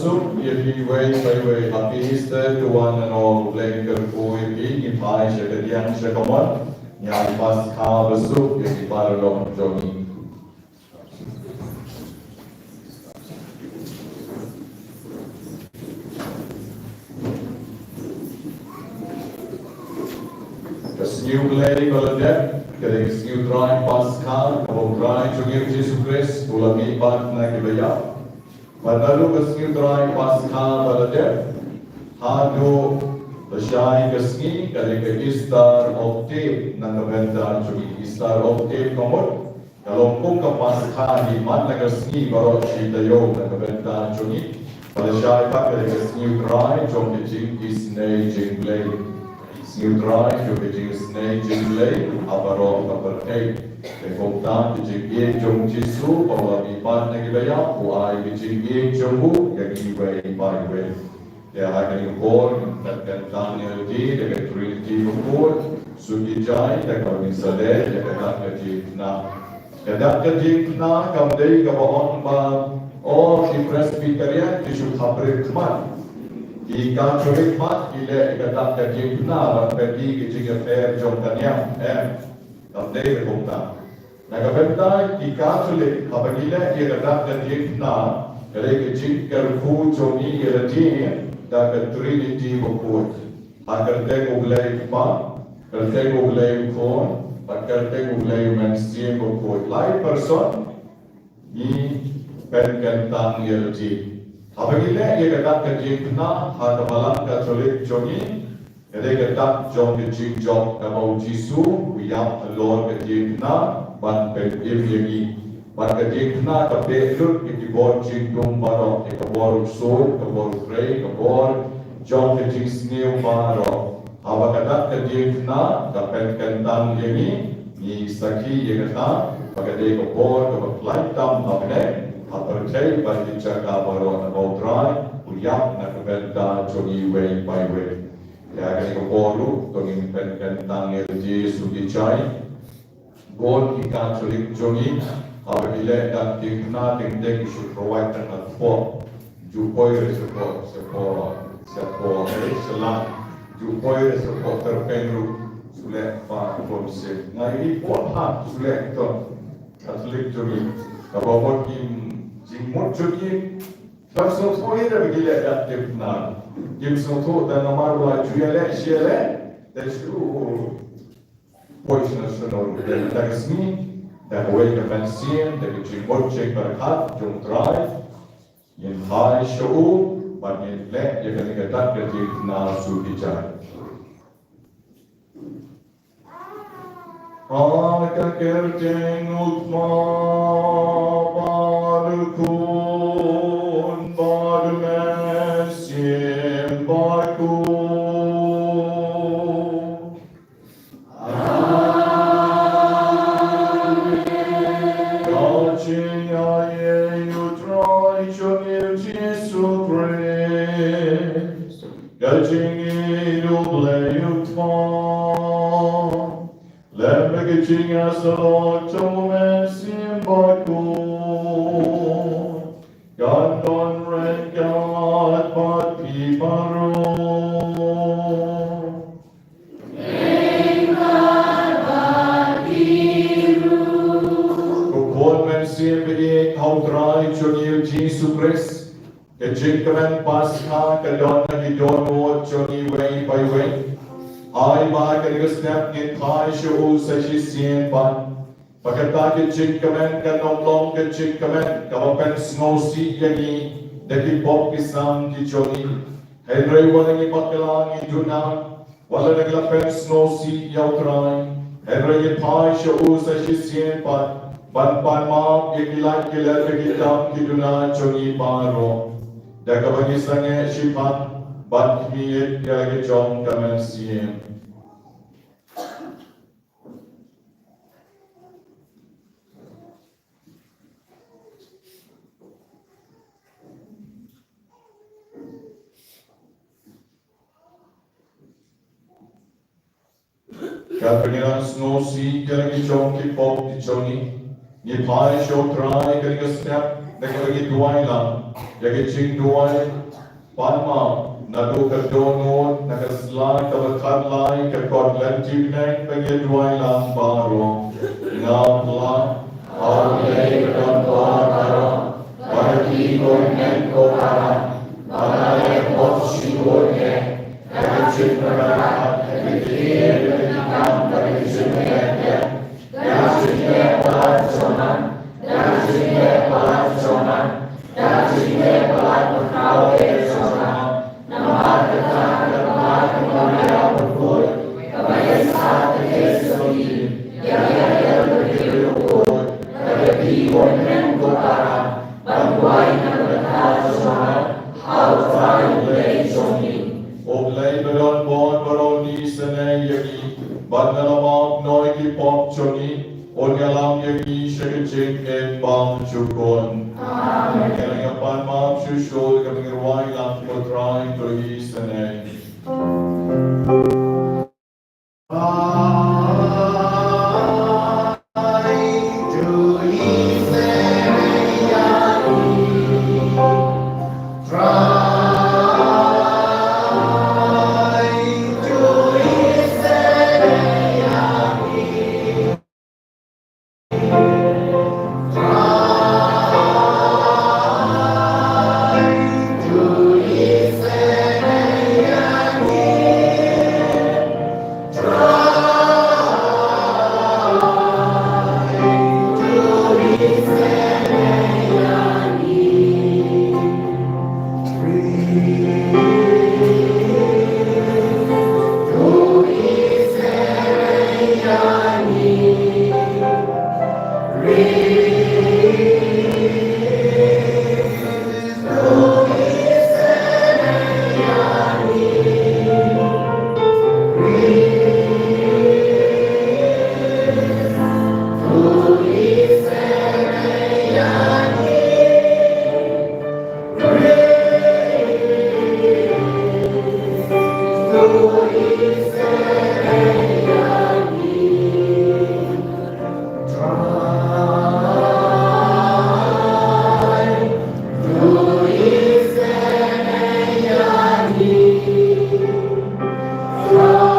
besuk, ye way by way. Happy Easter to one and all. Blame KYRPANG in my Shakadian Shakamon. Yang Pascha besuk, ye paralong Johnny. New play kalau dia, kalau new drawing Pascha, kalau drawing Jungi Yesus Kristus, kalau mibat na KIBA. Padalu new drawing Pascha kalau dia, hado bersyahi kesni, kalau Easter octave na BYNTA Jungi Easter octave kamu, kalau pun ke Pascha di mana kesni baru SHITOM na BYNTA Jungi, kalau syai pak kalau new drawing Jungi Isnei Jinglei. New drive to the snake jinglay, abarong kaperkay. Kung kijing jong jisu, bahwa ipan na gibaya, buhay kijing jong yagiway ipayway. Kaya akan yung born, nagkantan niya di, dagat trinity bukod, sugijay, nagkawin sa led, nagkadak kajik na. Kadak kajik na, kamday kabaon ba, o si Presbyterian, isu kaprit man. Ika curik mat, ile ikatak kajik na, pergi kejik affair jom kanyang, kamday berkumta. Nagabenta, ika culik, kapagila ikatak kajik na, kaya kejik kerku jomi irati, dapat trinity bukod. Akarte uglay pa, karte uglay kon, karte uglay menstiem bukod. Lai person, ni penkentang irati. Apabila ia kata kejik na, hata malam Katolik Johnny, ia kata John kejik John kamau Jisu, yang alor kejik na, ban pekir yagi, ban kejik na kapekut kekibor jingdum barok, kekibor sol, kekibor frey, kekibor John kejik snew barok. Apa kata kejik na, kapekentang yagi, ni saki ia kata, pakai kekibor kebeklai tam apne. Apercay bagi jaga baru na bautrai, uyak na KIBA Jogi way by way. Kaya kani ko polo, tongin pentang LG sugicay, gon ika Katolik Jogi, apabila dan tingna tingdek isu provide na po, jupoy support selang, jupoy support terpengaruh sulit pak polisi. Ngai po ha sulit to Katolik Jogi, kababot kim Jimut Jogi, pasal semua ini begila aktif na. Jim semua dan nomor dua jualan siapa? Dan seluruh polis nasional dan resmi dan awal kemensian dan jimut cek berkat jom drive yang high show banyak lek yang dikatakan kerja na sudijan. Akan kerja utma. Kun barmesim baku. Amen. Kacing aye utrai chonil Jesu Christ. Kacing hidup leutma. Lembek kacing asal chomesim baku. God don't read God, but people rule. Thank God, but He rules. Kukon men siya biik hautray Johnny Jesu Christ. Kajikaman Pascha kadon na hidon mo Johnny way by way. Ay mga kanigasnap ngit tayo siya sa sisyen pan. Pagkata kejik kemen kanomlong kejik kemen kawapen snosi yani daki pop pisang kijoni Henry walang ipaklang iduna wala naglapen snosi yautray Henry ipay siya sa sisyen pan banpan maap yakilay kilar kagitam kiduna joni paro dakabagisang shipan ban kmiyet kagijong kamen siyen. Kapag snosi kalagi jong kipop di joni, ni pai show try kalagi step, nagkalagi duway lang. อยากจะจริงด้วยปันมานาดูกระโดนโน้นนักสลายตะวันคัดลายกระกอดเล่นจีบแดงไปเย็นด้วยลำบารองงามล้ำเอาเลยกระโดนบารองวันที่คนเห็นโกบาร์มาเล่นพบชีวิตเนี่ยแต่จิตประหลาดแต่ที่เรื่องที่ทำแต่จิตเนี่ยแต่จิตเนี่ยประหลาดสมันแต่จิตเนี่ยประหลาดสมันแต่จิตเนี่ยประหลาดมันเขาเองสมันน้ำมันกระทำกระทำของเราเราพูดกับไม่ทราบแต่สุดีอย่างที่เราพูดแต่ที่คนนั้นก็ตามบันไว้นักกระทำสมันเอาใจเลยจงมีอบเลยบรอนบอนบรอนีสเนยกีบันนลมอกน้อยกีปอบชนีอนยาลามยกีเชกเจกเอ็นบางชุกอนอาเมนกันยังปันมาชุโชดกับเงรวายลำปตรายตัวกีสเนยYeah.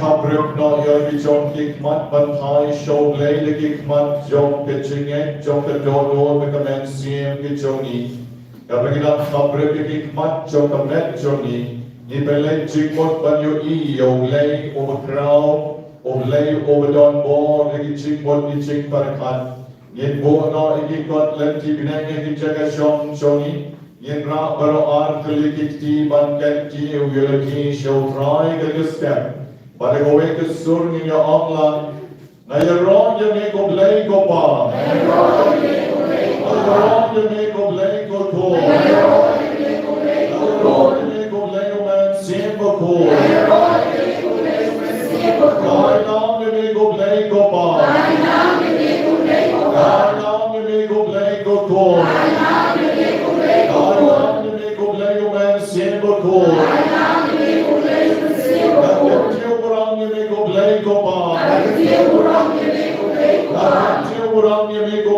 ขับเรือนอยวิจงกิกมัดบรรทายโชว์เลยและกิกมัดจงกระจิงเอ็จงกระโดดโดนไปกำเนิดเสียงกิจงนี้กับเรื่องขับเรือนกิกมัดจงกำเนิดจงนี้นี่เป็นเล่นจิงหมดบรรยุอีโยเลยโอเวอร์คราวโอเลยโอเวอร์ดอนบอลและกิจิงหมดกิจิงปาร์คันยินโบนออีกกอดเล่นที่เป็นไงกิจการชงชงนี้ยินรับบรออาร์ตลิกิตีบันเกนที่อุยลกีโชว์ทรายกันก็สเต็ปPada kowe kesur ning ya Allah, na ya roh ya me ko blai ko pa. Na ya roh ya me ko blai ko to. Na ya roh ya me ko blai ko man sim ko ko. Na ya roh ya me ko blai ko man sim ko ko. Na naam ya me ko blai ko pa. Na naam ya me ko blai ko pa. Na naam ya me ko blai ko to. Na naam ya me ko blai ko to. Na naam ya me ko blai ko man sim ko ko. Na naam ya me ko blai ko man sim ko ko. You make a blake of bar. You make a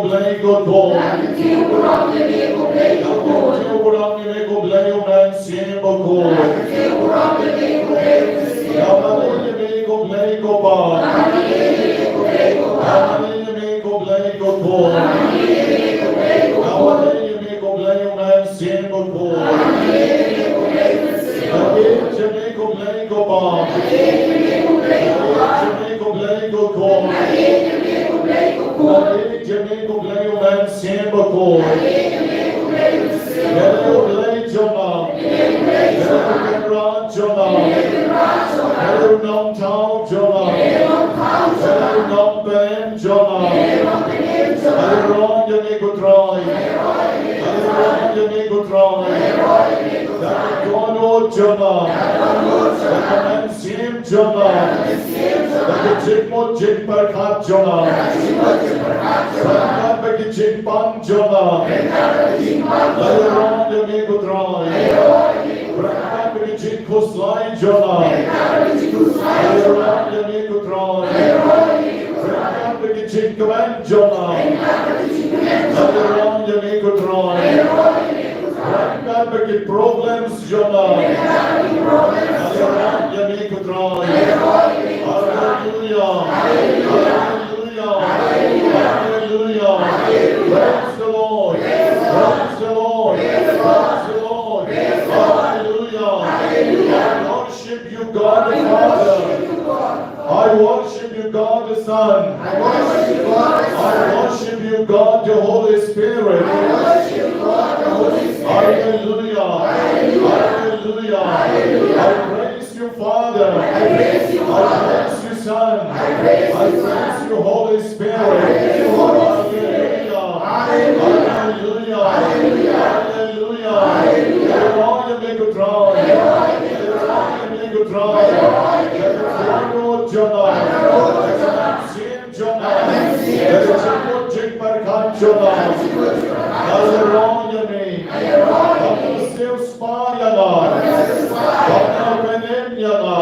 blake of ball. You make a blake of man, same of gold. You make a blake of bar. You make a blake of ball. You make a blake of man, same of gold. You make a blake of bar. Jamaica blake of corn. Jamaica blake of man simba corn. Hello blake jona. Hello Kenran jona. Hello Nom Town jona. Hello Nom Ben jona. Hello Ron Jamaica try. Hello Ron Jamaica try. Hello jona. Hello Sim jona. Bagi jikmut jik berkat jona. Berkat bagi jikpan jona. Lalu orang yang ikut rai. Berkat bagi jikkus lain jona. Lalu orang yang ikut rai. Berkat bagi jikkemen jona. Lalu orang yang ikut rai. Berkat bagi problems jona. Lalu orang yang ikut rai. Hallelujah. Hallelujah. Hallelujah. Praise the Lord. Praise the Lord. Praise the Lord. Hallelujah. I worship you, God the Father. I worship you, God the Son. I worship you, God the Holy Spirit. Hallelujah. Hallelujah. I praise you, Father. I praise you, Son. I praise you, Holy Spirit. Hallelujah. Hallelujah. Hallelujah. Everyone you make a try. Everyone you make a try. Everyone Jonah. Sim Jonah. Everyone Jik Barkan Jonah. Everyone you make. Everyone still spy Yana. Everyone Benem Yana.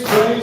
Praise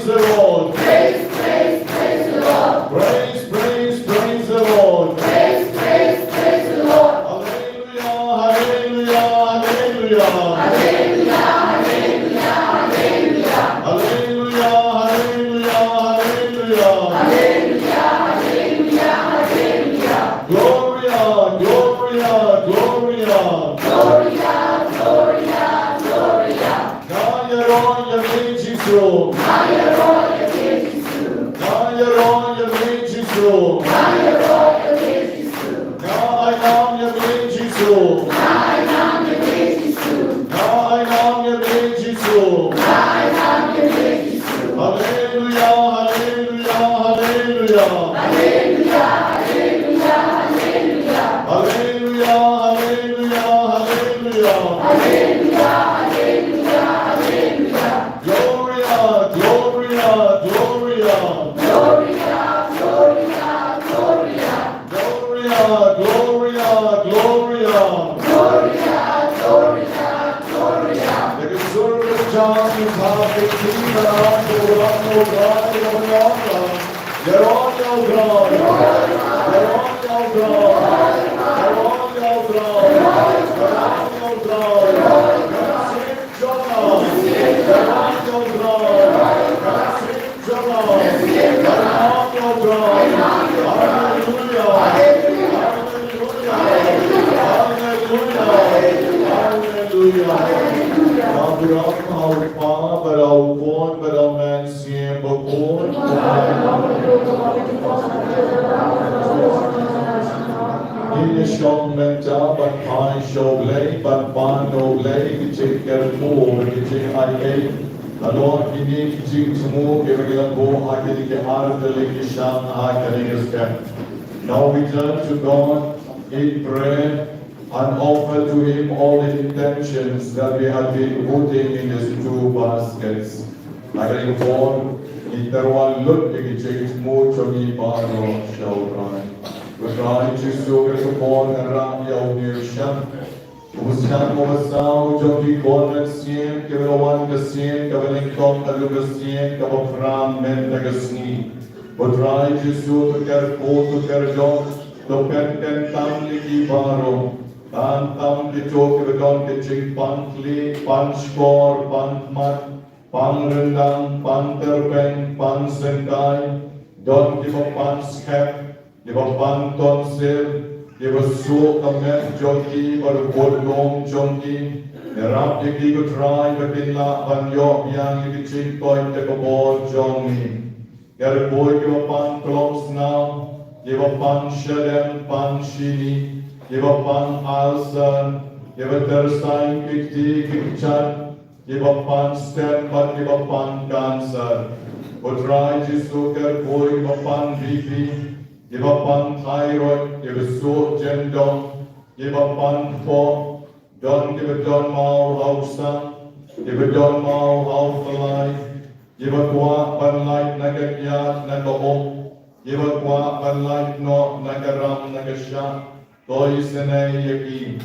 Now we turn to God in prayer and offer to Him all the intentions that we have been putting in these two baskets. I inform interval look at mucho mi paro showrun. We try to sugar to born and ram your new shop. Uskan Movasau, Jogi Cornet Sien, Kivawan Gassien, Kavalinkom, Alugassien, Kavapram, Mendagasni. We try to suit to care to care dog, to penten tam liki baro. Tam the talk of a donkey chick pantli, panchkor, pantmat, panrendang, panterpen, pansentai, don't give a panskep, give a pantonsil. Give a soul of men junkie or a wood long junkie. The rap the kigo try, but in la van yok young the chick point take a ball Johnny. Get a boy give a pan close now, give a pan shedem, pan shini, give a pan alsan, give a terstein kick tea, kick chat, give a pan step, but give a pan cancer. But try to sugar boy give a pan BP. Give up on thyroid, give a sore gender, give up on for, don't give a don mau hausa, give a don mau hausa life, give a qua ban light nagakyat nagaom, give a qua ban light no nagaram nagasha, toisene yaki,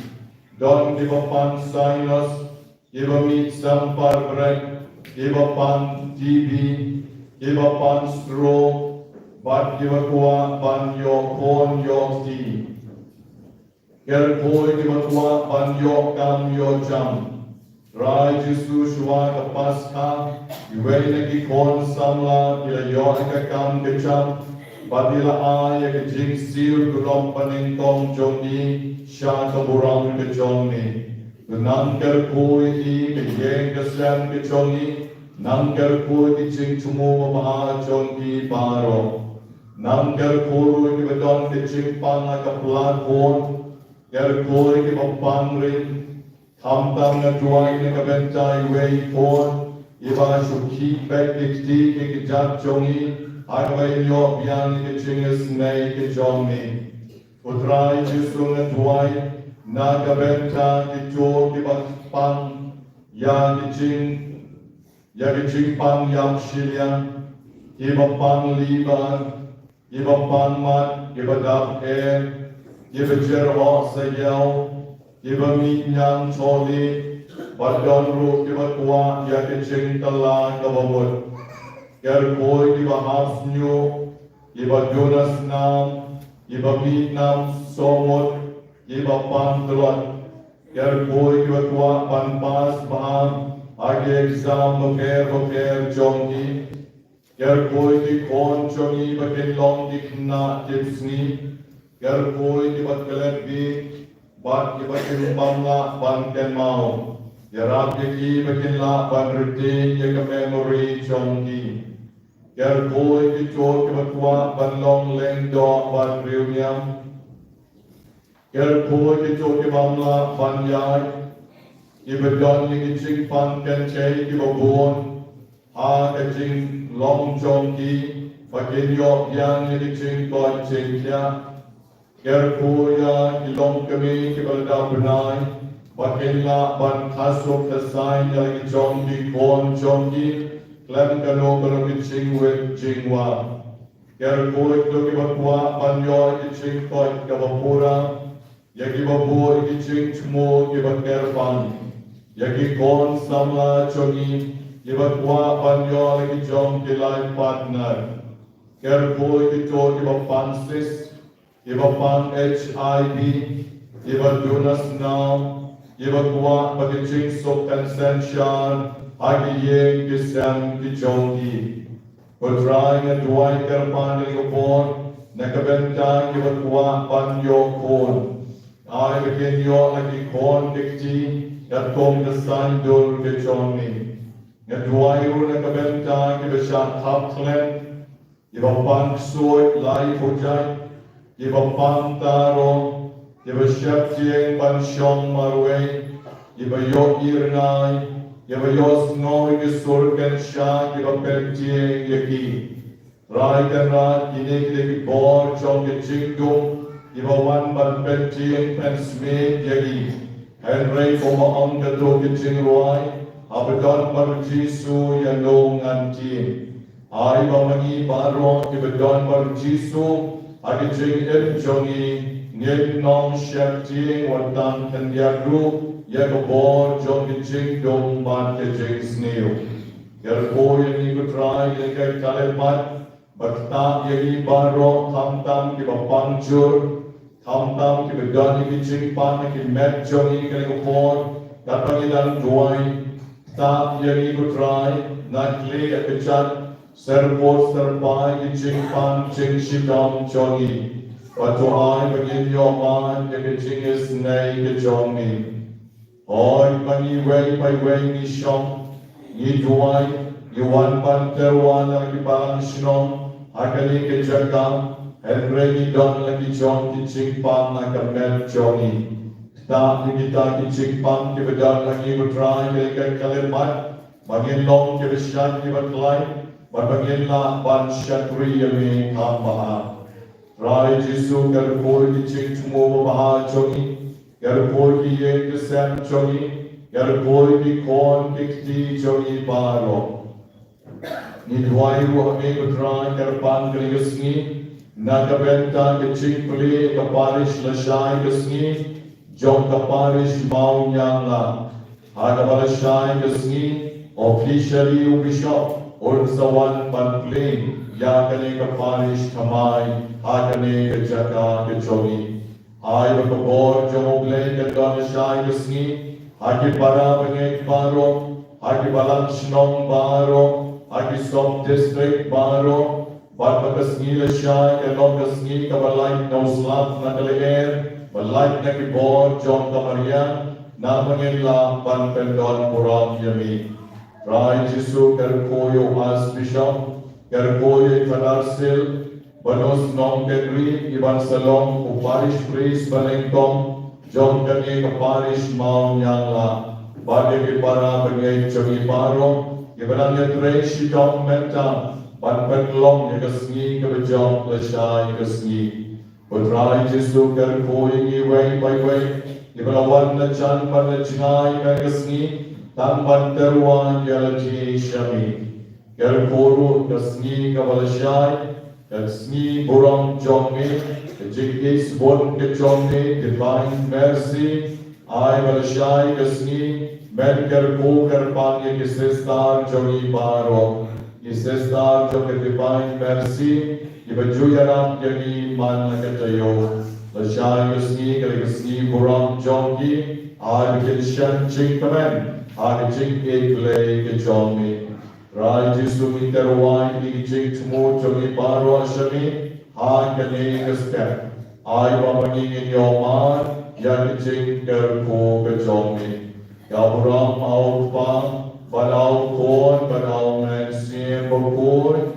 don't give up on sinus, give a meat some par break, give up on TB, give up on stroke, but give a qua ban your corn your tea. Get a boy give a qua ban your gum your jump. Try Jesus Shua Pascha, you wait a corn samla, ila yoka gum the jump, but ila ay a jing seal to rompaning tom jongi, shaka burang the jongi. The nanker boy e the yang the slam the jongi, nanker boy the jing to move a jongi baro. Nangar Kuru give a don the chimpan like a blood bone, Ger Kuru give a pangrin, Tamtam a drawing like a bentai way for, if I should keep back the tea, kick a jat jongi, I way your beyond the chingus nay the jongi. For try to soon and white, Naga benta the jaw give a pan, Yagi chimpan yam shillian, give a pan liver. Give a pan mat, give a dab air, give a jerva sayel, give a meat yan choli, but don't root, give a qua, yak a ching tala, give a wood. Get a boy, give a half new, give a Jonas nam, give a meat nam, somot, give a pan drot. Get a boy, give a qua, pan pas, ban, I give exam, okay, jongi. Ger boy di corn jongi but in long di kna tipsni. Ger boy di but galet bi but di but in bamla ban ken mau. Yarab yaki bakin la ban rite yaka memory chongi. Ger koi ki chor ki bakwa ban long leng do ban riunyam. Ger koi ki chor ki bamla ban yai. Ibadon ni ki ching pan ken chay ki babon. Ha ka ching long chongi. Bakin yok yang ni ki ching koi ching kya. Ger koi ya ki long kami ki balda benai. Bakin la ban khasok tasay ya ki chongi kon chongi. Lem kano kano ki ching wet chingwa. Ger koi to ki bakwa ban yo ki ching koi ka bapura. Yaki babur ki ching chmo ki BAKHUID. Yaki kon samla chongi. Ki bakwa ban yo ki chong ki life partner. Ger koi ki to ki bapansis. Ki bapang HIV. Ki badunas now. Ki bakwa pati ching sok consensyan. Agi yeng ki sem ki chongi. Kutrai nga duwai KYRPANG ni kapon. Nakabenta ki bakwa pan yo kon. Ay bikin yo lagi kon dikti. At kong kasan dul ki chongi. Nga duwai ru nakabenta ki basyak hapklen. Ki bapang suot lai hujay. Ki bapang taro. Ki basyak tieng pan syong marway. Ki bayok irnay. Ki bayos noy ki surken siya. Ki bapel tieng yaki. Rai kan rat kini ki bor chong ki chingdung. Ki bawan ban pen tieng pen smith yaki. Henry Oma ka to ki chingruay. Abadon baru Jisu yang long anti. Ay bamangi baro ki badon baru Jisu. Agi ching em chongi. Ngek nong siap tieng watang kandiagru. Yang bor jong ki chingdung ban ki ching snew. Ger ko yang ni kutrai yang kay kalemat. Bakta yagi baro tam ki bapangchur. Tam ki bedani ki chingpan ki met jongi ki kupon. Kapangilan duay. Tam yagi kutrai. Nakli at kechat. Serpot serpai ki chingpan ching SHITOM jongi. Patuhay bagin yoman ki ching is nay ki jongi. Hoy pangi way by way ni shong. Ni duay. Ni wan pan terwan ang ibang sinong. Akali ke jaga, Henry don lagi jong ki chingpang na kamel jongi. Ta kita ki chingpang ki bedan lagi bertrai ke kalimat, bangin long ki besyat ki berkelai, bangin la ban syatri yami kamaha. Rai Jisu kerpur ki ching chmo baha jongi, kerpur ki ye ki sem jongi, kerpur ki kon ki ti jongi baro. Ni duai ru ame bertrai KYRPANG kriusni. Nakabenta ke chingpli ke parish lasyai kesni. Jong ke parish mau nyang la. Ada balasai kesni. Officially bishop. Ursawan panpling. Ya kene ke parish kamai. Hakane ke jaka ke chongi. Hai berkebor jong oblay ke balasai kesni. Haki para bengek baro. Haki balang snong baro. Agi stop district baro, bat makasni lasyay, kalong kasni kabalay na uslap na kalier, balay na kibor, John Kamarian, na mangila panpendon purang yami. Rai Jisu kerkoyo as bishop, kerkoyo itanarsil, banos nong kenri, iban salong, uparish priest balengkong, John kani kaparish maung nyangla, bagi para bengay chami baro, Ibaratnya tray SHITOM menta, ban penglong yang kesni kebejong lesai kesni. Putrai Jisu kerkoi way by way, ibarawan na chan pada cengai kesni, tamban teruan yalati syami. Kerkoru kesni kabalasai, kesni burang jongi, kejikis bon kejongi, divine mercy, ay balasai kesni. Men kerko KYRPANG ye kisestar jongi baro, kisestar jongi divine mercy, ibaju yaram yagi man nakatayo, lashay yusni kalisni burang jongi, ay bikinsyan ching kamen, ay ching eklay ke jongi. Rai Jisu interwai ni ching tmo jongi baro ashami, ay kani kaskep, ay mamangin yoman, yagi ching kerko ke jongi. Gaburam Aupang, Badau Kon, Badau Mensim Bukun,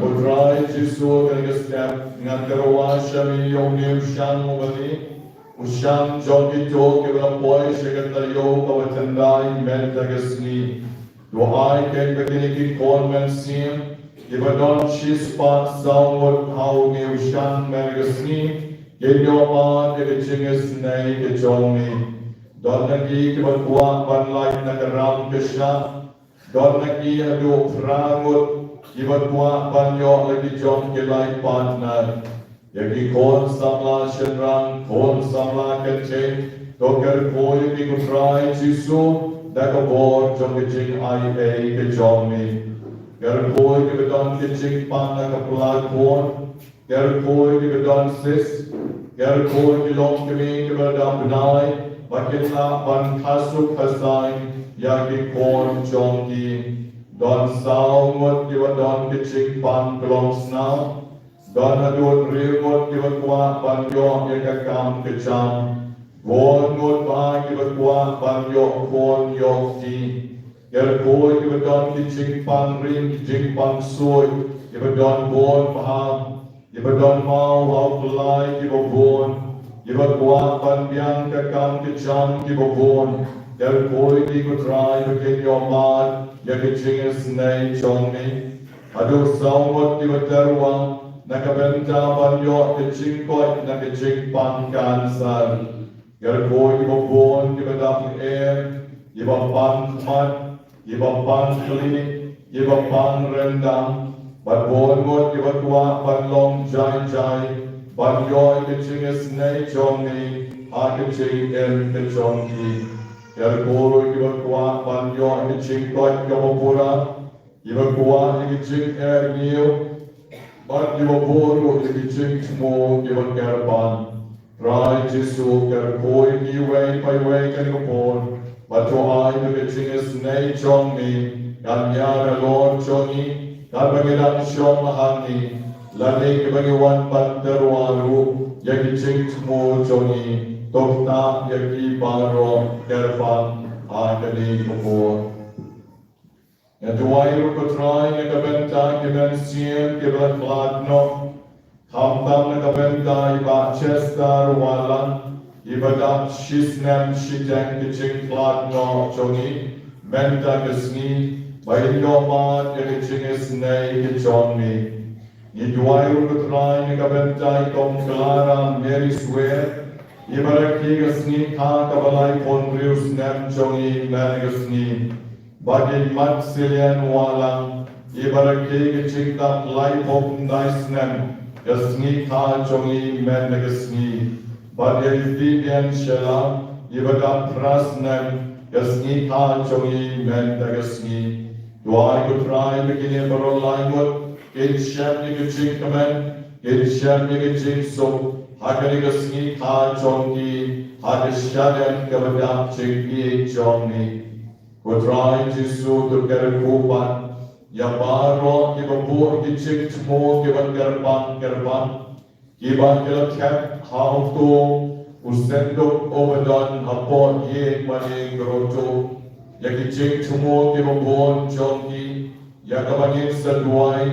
Putrai Jisu Kergestem, Ngankarwa Shami Yongim Shang Mubali, Usham Jogi Jo Kivapoi Shekatayo Kavatandai Mentagasni, Duhai Ken Beginiki Kon Mensim, Givadon Shispa Soundwood How New Shan Mergasni, Genyoman Evichingus Nay Kejomi, Donaki Kivakwa Banlai Nagaram Kisha, Donaki Adu Frangut, Kivakwa Banyo Lagi John Kilai Partner, Yaki Kon Samla Shenran, Kon Samla Kente, Doker Koi Kikutrai Jisu, Dakabor Jongijing IA Kejomi. Gerkoi Kibadon Kitching Panda Kapula Korn, Gerkoi Kibadon Sis, Gerkoi Kilom Kimi Kibadam Benai, Bakila Ban Kasuk Hasain, Yagi Korn Jongi, Don Sao Mut Kibadon Kitching Pan Glom Sna, Don Adut Rilmut Kibadwa Ban Yo Yakakam Kicham, Gon Mut Ba Kibadwa Ban Yo Korn Yokti, Gerkoi Kibadon Kitching Pan Ring, Kitching Pan Soy, Kibadon Bon Maham, Kibadon Mau Hau Kulai Kibabon, Kibadwa Pan Biang Kakam Kicham Kibabon, Gerkoi Kibutrai Bikin Yomad, Yakitching is Nay Chongmi, Adu Saumut Kibaterwa, Nakabenta Pan Yo Kitching Koi, Nakitching Pan Kansar, Gerkoi Kibabon Kibadam Air, Kibapan Mat, Kibapan Kli, Kibapan Rendang, Badbon Mut Kibatwa Panlong Jai Jai, Banyoy Kitching Nay Chongni, Akiching El Kichongni, Gerkoro Kibatwa Banyoy Kitching Koi Kabapura, Kibatwa Kitching Er New, Bad Kibapuru Kitching Smo Kibakerpan, Rai Jisu Gerkoi Kiway Paiway Kanipon, but to I the kitching is nay chongmi, Ganyara Lord chongi, Gabagiran Shom Mahani, Lani Kibagiwan Panterwaru, Yakitching Smo chongi, Tokta Yaki Baro, Kerpan, Agani Kapur. And to I Rukutrai, Nakabenta, Kiban Sien, Kiban Flatno, Kamtam Nakabenta, Iba Chester, Walan, Ibadam Shisnam Shitang Kitching Flat No Chongi, Menta Gasni, Bailoma, Kitching is Nay Kichonmi. Idwairu Kutrai, Nikabenta, Tom Clara, Mary Swear, Ibaraki Gasni, Kakabalai, Pondrius, Nam Chongi, Managasni, Bagin Matsilian Walang, Ibaraki Kitching Tap Life of Nice Nam, Gasni Ka Chongi, Managasni. But if Vivian Shella, Ibadam Prasnam, Gasni Ha Chongi, Mendagasni, do I could try beginning for a line, Gate Shamnik Chinkaman, Gate Shamnik Chinso, Hakanigasni Ha Chongi, Hakashadam Kavadam Chinki Chongi, could try Jisu to Karakupan, Yabaro, Kibapur, Kichik Mo, given Kerpan. Kiba Kilakap, how to Usendo Overdon, upon Ye Mani Groto, Yakiching Tumo, Kibabon, Chonki, Yakabanin Saduai,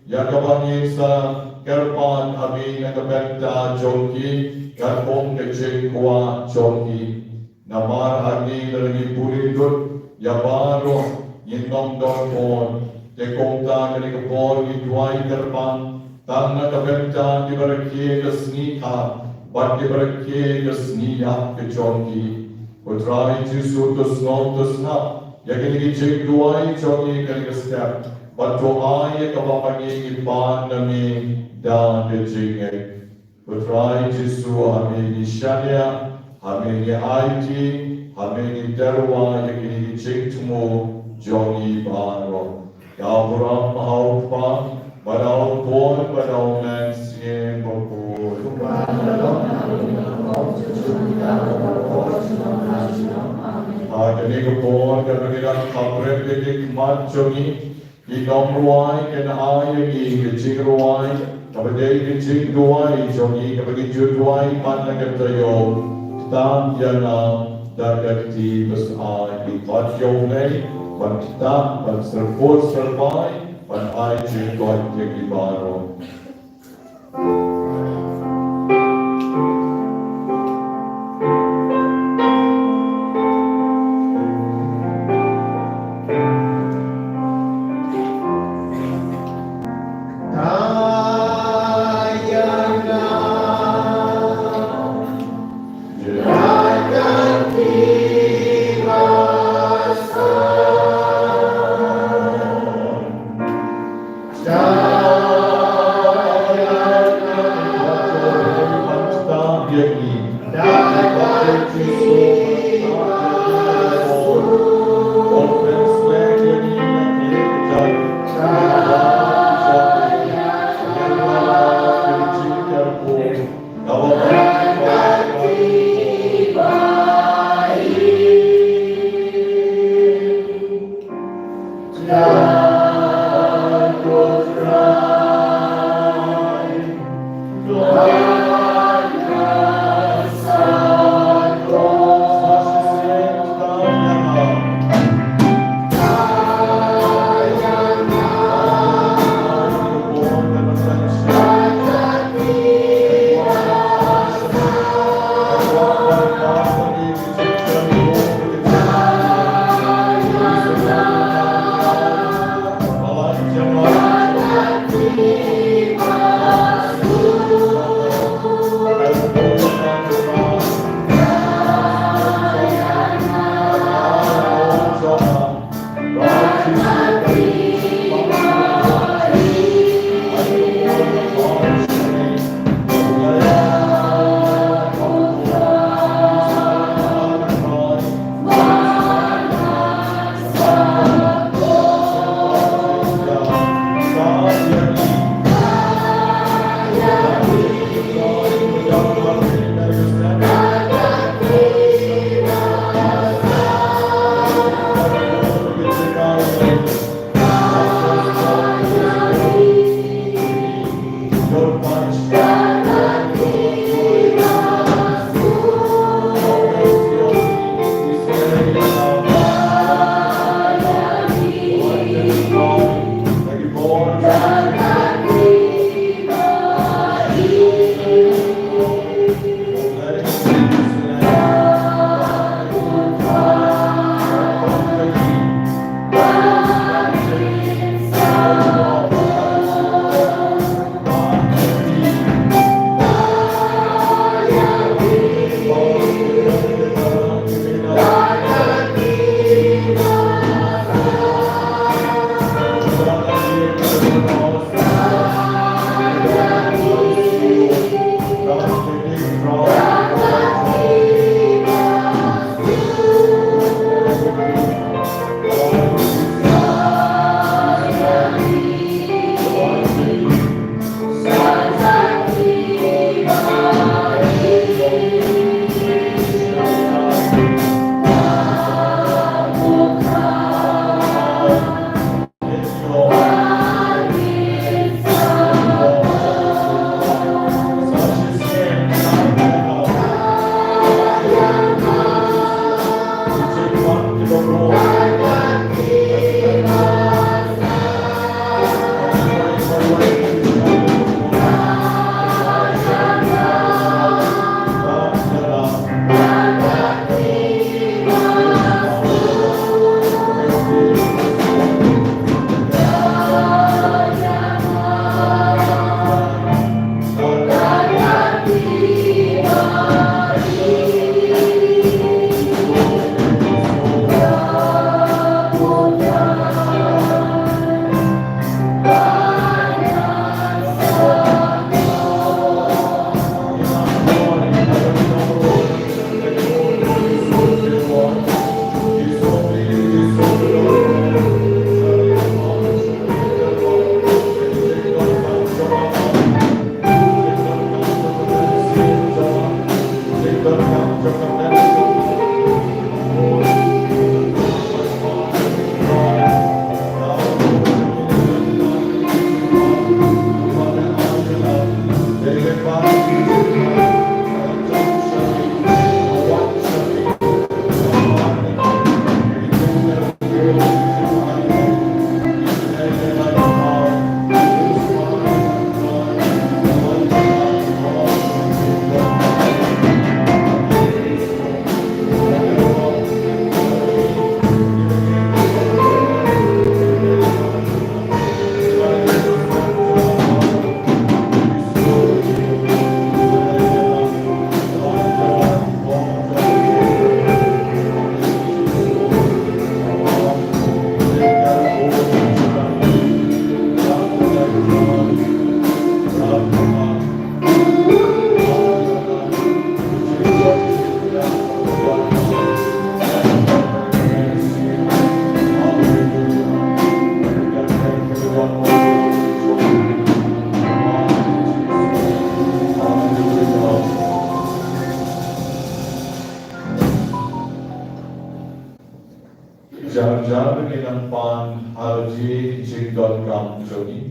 Yakabanin Sa, Kerpan, Amin, Nakabenta, Chonki, Karpong Kaching Kwa, Chonki, Namar Ani, Rani Puridut, Yabaro, Yinom Dorpon, Tekongta, Kanikapon, Yitwai Kerpan, Tangna Kabenta Kibaraki Gasnika, but Kibaraki Gasnia Kichonki, Utrai Jisu to Snow to Snap, Yakini Jig Duai Chongi Kaligastep, but to I Kabapagi Panami Dan the Jig, Utrai Jisu Hamini Shania, Hamini Aiti, Hamini Derwa, Yakini Jig Tumo, Johnny Baro, Gaburam Haupa. Badau Pon, Badau Nansien Bokor. Agani Pon, Kabagina Kapredik Matchoni, Inom Ruai, and I, Ching Ruai, Kapatid Cik Duai, Jongi kapatid Duai, Mana Katayo, Tam Yana, Dakati Besai, Ikat Yonei, Ban Tam, Ban Serpot Serpai, Ban Ai Cik Duai Kibaro. Jaya jar ginampan harji chingdon jogi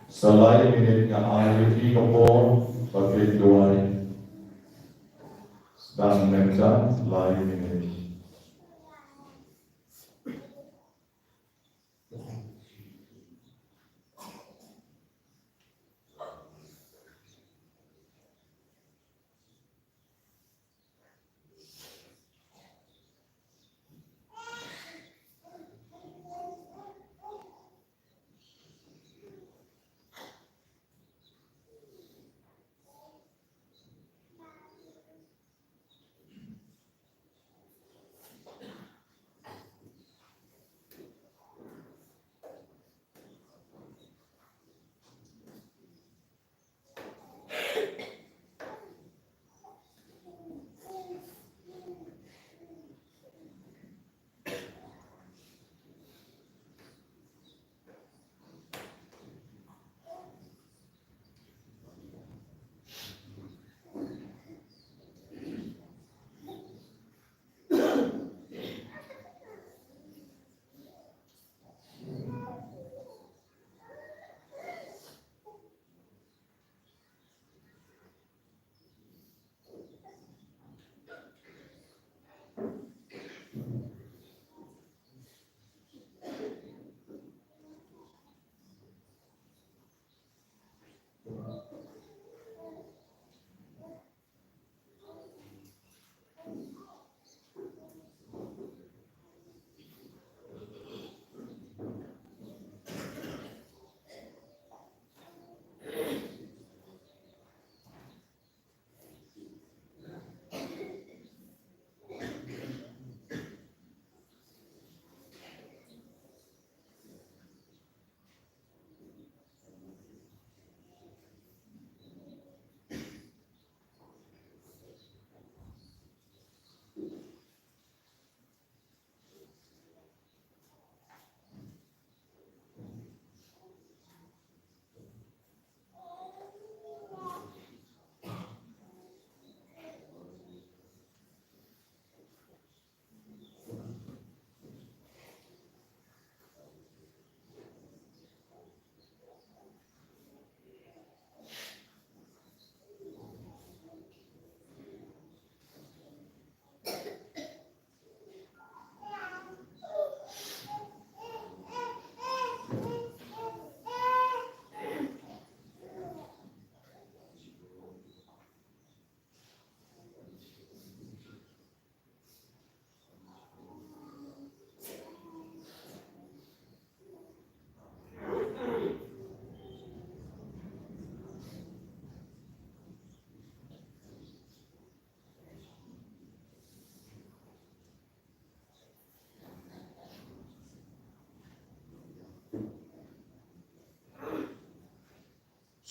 salai minit nga ayuti kapon pagkituay dan menjan lai minit.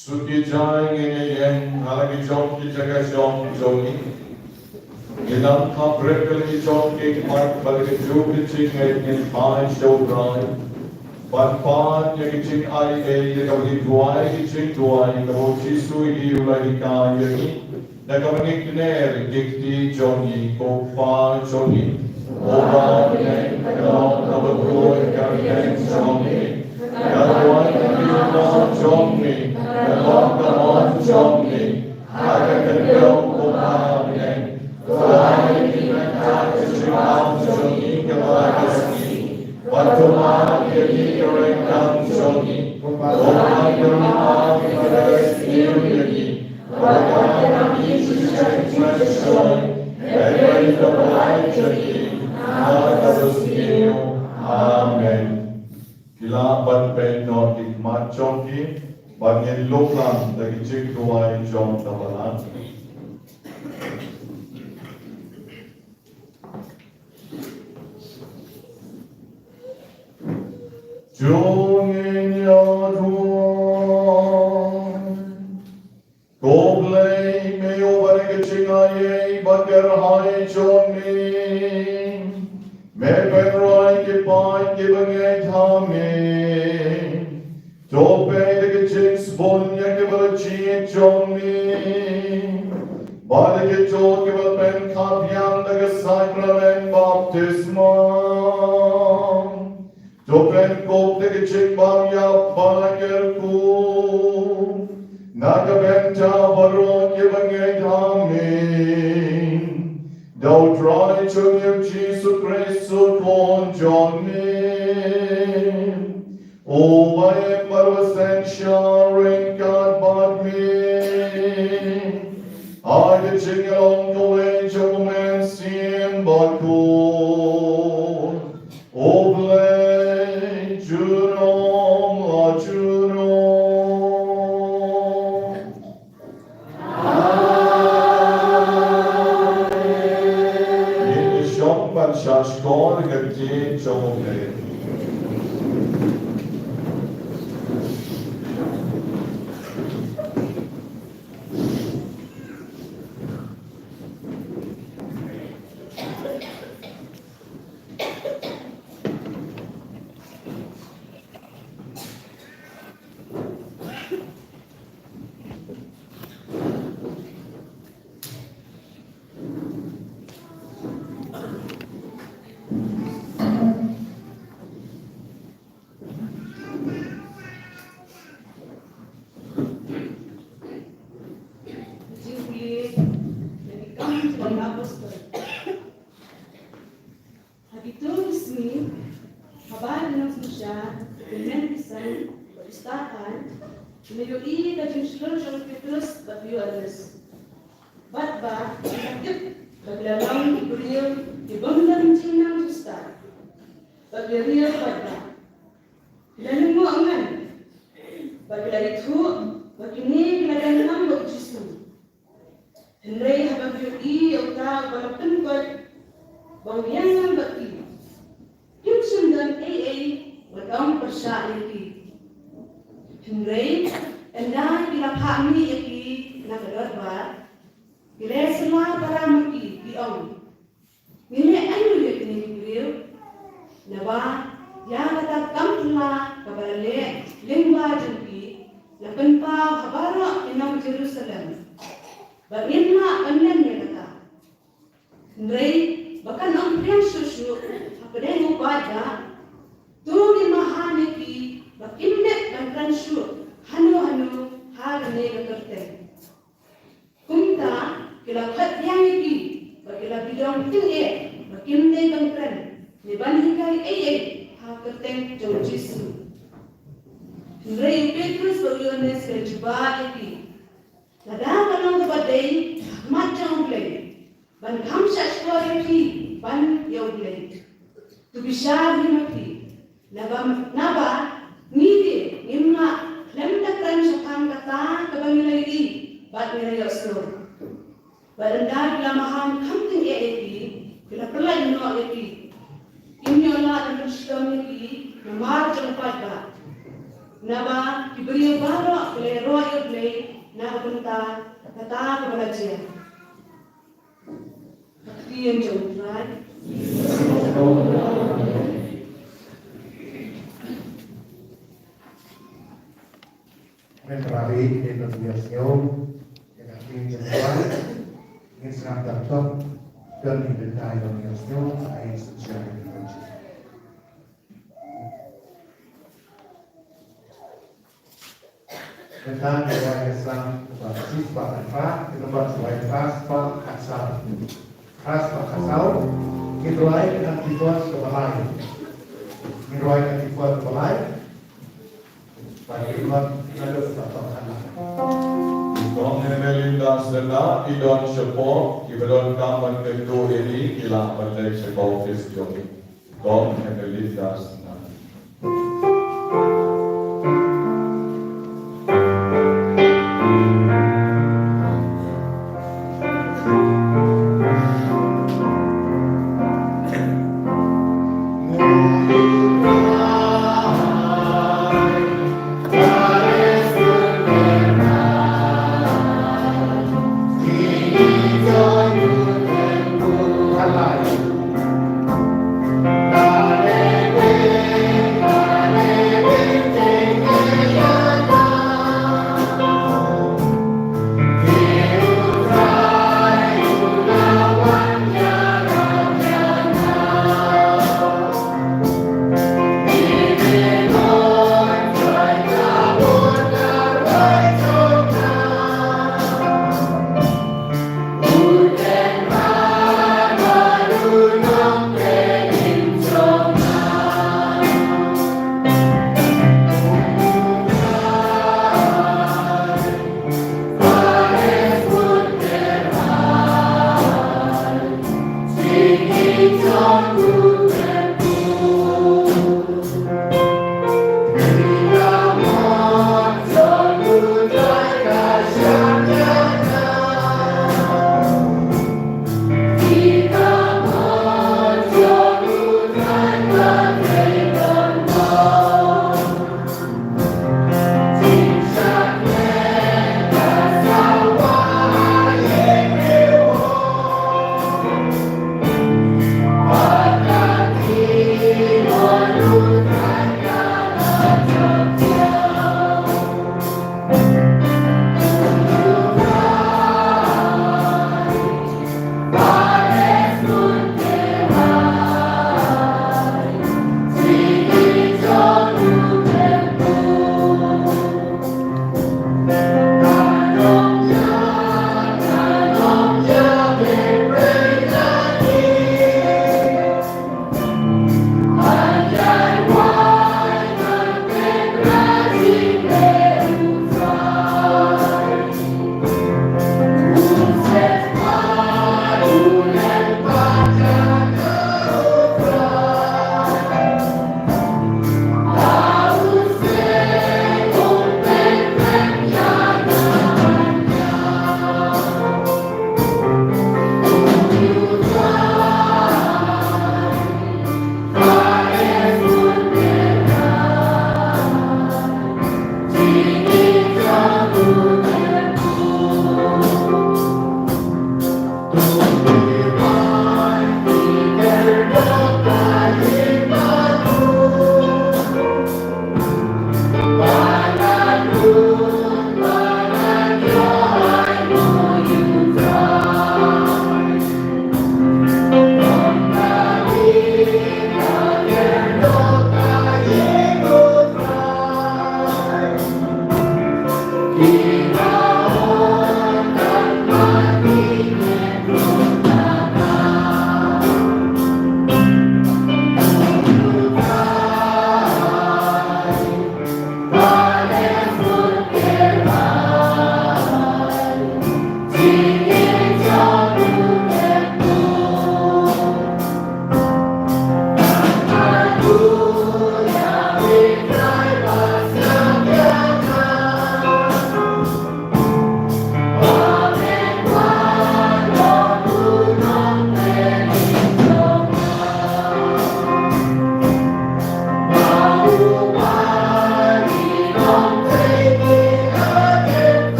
Suki jai ngene yen halagi jom ki jaga jom jogi. Ilam ka brekkel ki jom ki mark balgi juki ching ngene pai show dry. Ban pan ye ching ai ye kabhi duai ki ching duai kabo chisu hi ulai ka ye na kabhi kner dikti jogi ko pa jogi. Oba ne kalon kabho kabhi jogi. Kalwan kabhi jogi. Kalon jogi. Aga kadau ko pa Tuhan kita terjemah jogi kebahagiaan. Batuman jadi orang jogi. Tuhan bermaaf kepada setiap lagi. Bagaimana kami bisa bersyukur dari kebaikan jogi. Amen. Kila ban no hikmat jogi. Bangin lokam dari cik tuai jom tabalan. Jongin ya Tuhan, Goblei meo bareng cingai bager hai jongin, me beroi ke pai ke bengai thamin, tope de cins bonya ke berci jongin, bade ke jod ke berpen kapian de sakramen baptisma. Topen kop de gecek bam yap bagerku. Nagabenta baron yevangel amen. Thou try to give Jesus Christ upon John name. O my embarrassment sharing God but me. I the jingle on the way to man seem but good. O bless Jerome la Jerome. In the shop and shashkor gati chomne.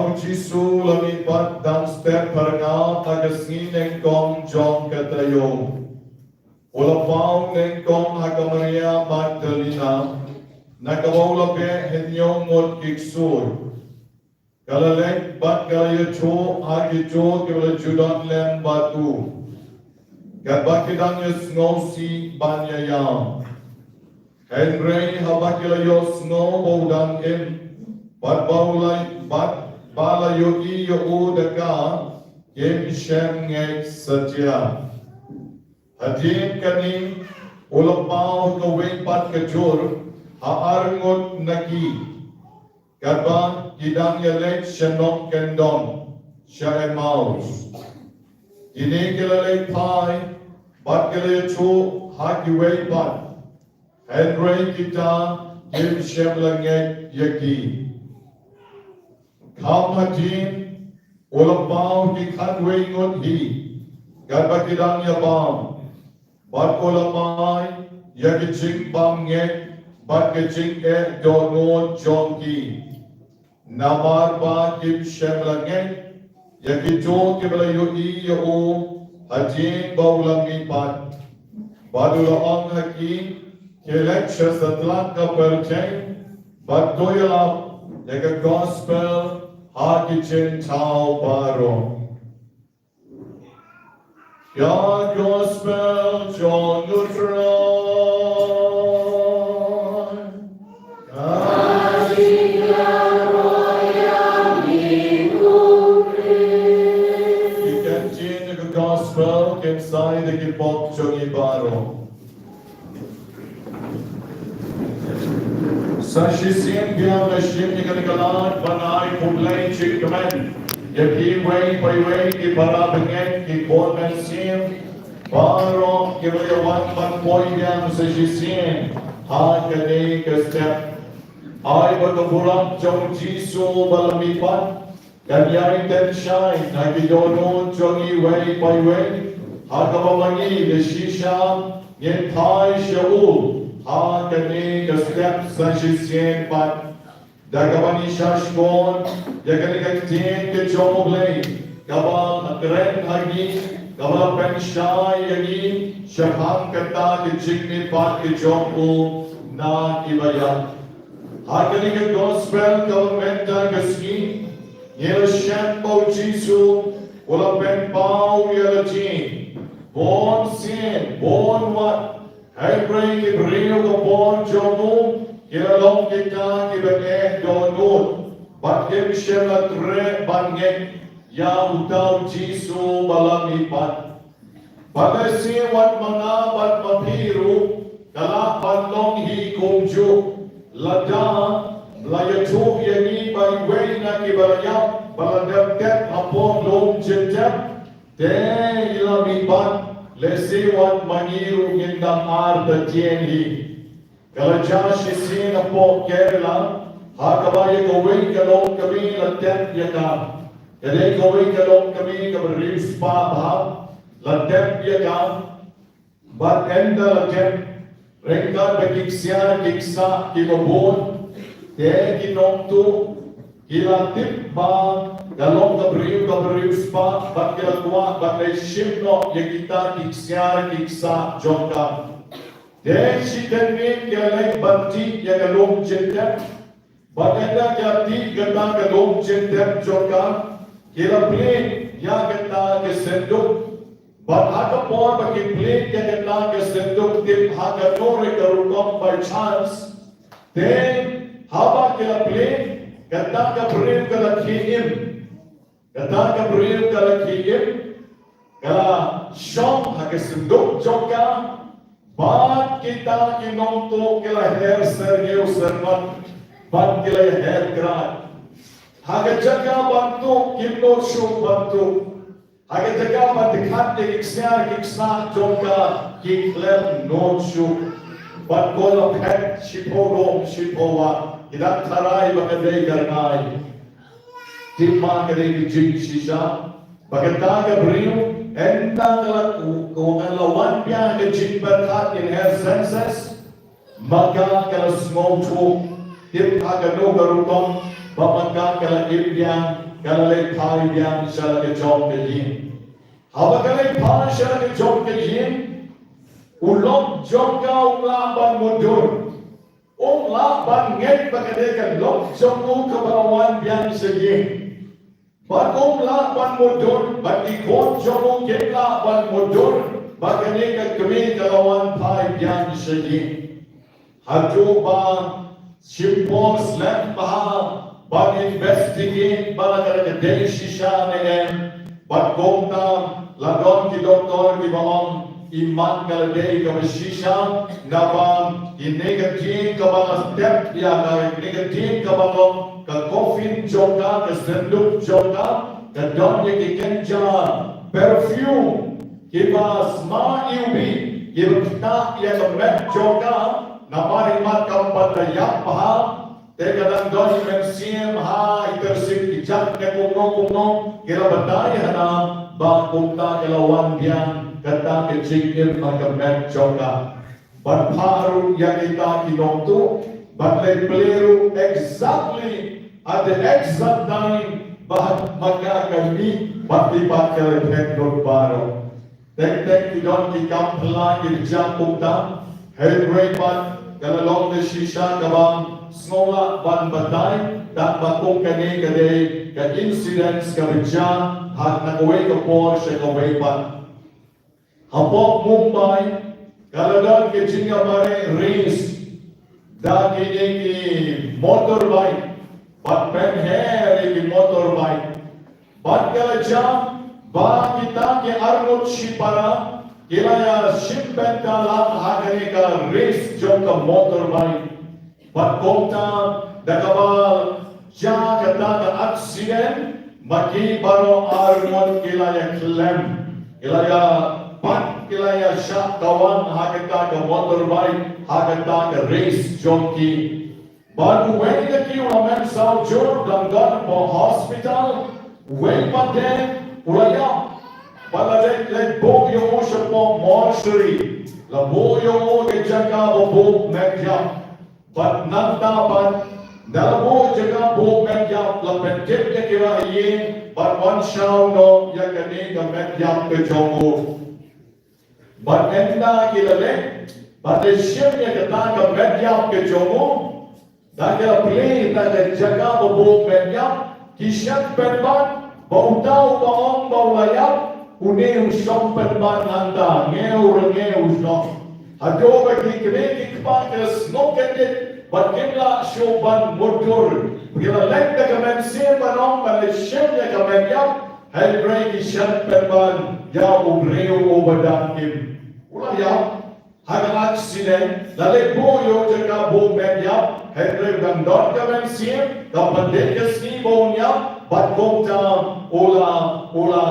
Bau Jisu lamipat dan step parangal agasngin ng kong John Katayo. Ulapau ng kong Hagamaria Magdalena, nakawalape henyong ngot kiksur. Kalalek bat kalaya cho hagi cho kibala judon lem batu. Kabakidang yasngosi banyayam. Henry habakilayos no bodang in. Bat balayogi yo daka kim shem ngek satya. Hadin kaning ulapau kawing pat kajur haarngot naki. Kadang kidang yalek shanok kendon sya emaus. Ini kilalek pai bat kilay chu hakiway pat. Henry kita kim shem langek yaki. Kam hadin ulapau ki khanway ngot hi. Kadang yabam. Bat ulamay yagijing bangek bat gijing donot jongki. Namar ba kim shem langek yagijo kibla yoi yo hadin baulangi pat. Badula ang haki kelek shasatlan ka perceng bat doyalap yaga gospel hagijin tau baro. Ya gospel John Lutron. Kasihnya royal dikubri. Ikanjin the gospel inside the kipok jongi baro. Sashisim biar nashim nikaligalan banai pulai chikmen. Yaki way by way ki parabangen ki bormen sim baro ki wayawan ban poyam sashisim ha kani ka step ay bagaburam jong jisu balamipan kanyay ten shine nagidono jongi way by way ha kabamangi the shisha yen thai shaul ha kani ka step sashisim pat Dagabani shashkon, yaganigatin ke jomoglay, kabal akren hagi, kabal penshai yagi, shaham kata ke jingni pat ke jomu na kibaya. Haganiga gospel governmenta gaski, yel shambo jisu, ula pen pau yelajin, born sin, born what, hybrid ibril ko born jomu, Kilalong kita kibane donut, bakim shela tre bangek, ya utaw jisu balamipat. Bagasi wat mga bat mapiru, kalapan long hi kumju, lada, layatu yani bayway na kibayam, baladaptet hapon long jentep, te ilamipat, lesi wat mangiru ngindang arda tienhi. Kalau Josh is seeing a po Kerala, hakabaya gawin kalong kami latem yakam. Kaya gawin kalong kami kabaris pa ba, latem yakam. But enda latem, rengka bakiksya kiksa kimabon, te kinongtu, kilatip ba, galong kabaris pa, bat kilatwa, bat ay shimno yakita kiksya kiksa jongkam. Then she can make a bati yagalom jentep, but enda kati gata galom jentep joka, kila plane yagata ke senduk, but haka por baki plane yagata ke senduk tip haka nore karukom by chance. Then haba kila plane gata ka bril kala kiim, gata ka bril kala kiim, kala shom haka senduk joka. Bat kita kinonto kila her sergeu serman, bat kila her grad. Haga jaga bantu kimno shum bantu. Haga jaga bandikat iksar kiksa jonga kiklem non shum. Bat kola pet shipodom shipowa. Idak tarai bakadei garnai. Timma kadei jing shisha. Bagataga brio. Entah kalau lawan dia kecil berkat in her senses, maka kalau semua tu, dia akan no garutom, maka kalau dia kalau lepai yang salah kejom keyin. Apa kalau lepai salah kejom keyin? Ulok jom kau laban mundur. Laban ngek bagadekan lok jom kebalawan yang seyin. Bakom laban mundur, bagi kot jom ngek laban mundur. Bagaimana kami kelawan pai yang seyin. Haju bang simpom slam baham bag investigate bala kara day shisha ne bag gomtam lagon ki doktor ki baham iman kala day ka shisha nabam negative ka bala step ya ka negative ka bala ka coffin joka ka sanduk joka ka don ye ki kenja perfume KIBA smart UB KIBA kita yang met juga nama imat kampat dayak paham tekadang don MRC intercession kijak ke kumno kira badai hana ba kumta kelawan biang kata kecikir maka met juga ban paru yang kita kinong tu ban peliru exactly at the exact time bah maka kami batipat kelebet dot baru tek kidon ki kampla ki jampung tam hel breakman kalau long de shisha kabam smola ban badai tak bakong kane kade ka incidents ka bijan hat na kowe ka Porsche ka wepan hapok Mumbai kalau don ki jinga mare race da ki motorbike bat pen hair ki motorbike bat kala jam ba kita ke armut shipara kilaya ship BYNTA lang hagani ka race jom ka motorbike bat komta dakabal ja kata ka accident maki baro armut kilaya klem kilaya bat kilaya syak kawan hagata ka motorbike hagata ka race jom ki baru when the ki ramen South Jordan dan po hospital when paten Uraya, pada lek boyo mo siya po mortuary, la boyo mo ke jaga bo medya, pat nantapan, dalabo jaga bo medya, la pentip ke kirahin, pat one shaw no ya kani ka medya ke jongo, pat enda kilale, pat ship ya kata ka medya ke jongo, dahil play dahil jaga bo medya, kisyak penban. Bautau baong baulayap, uneu sompen ban handa, ngeu no. Hado bagi kene kipakes no kendet, bakimla shoban motor. Bila lek da kamen se banong maleshem ya kamen yap, hel break sompen ban ya ubreu obadakim. Ulayap, hagal accident, lalek boyo jaga bo men yap, hel break dandot kamen se, kapadek kesni bon yap. Bat komta ola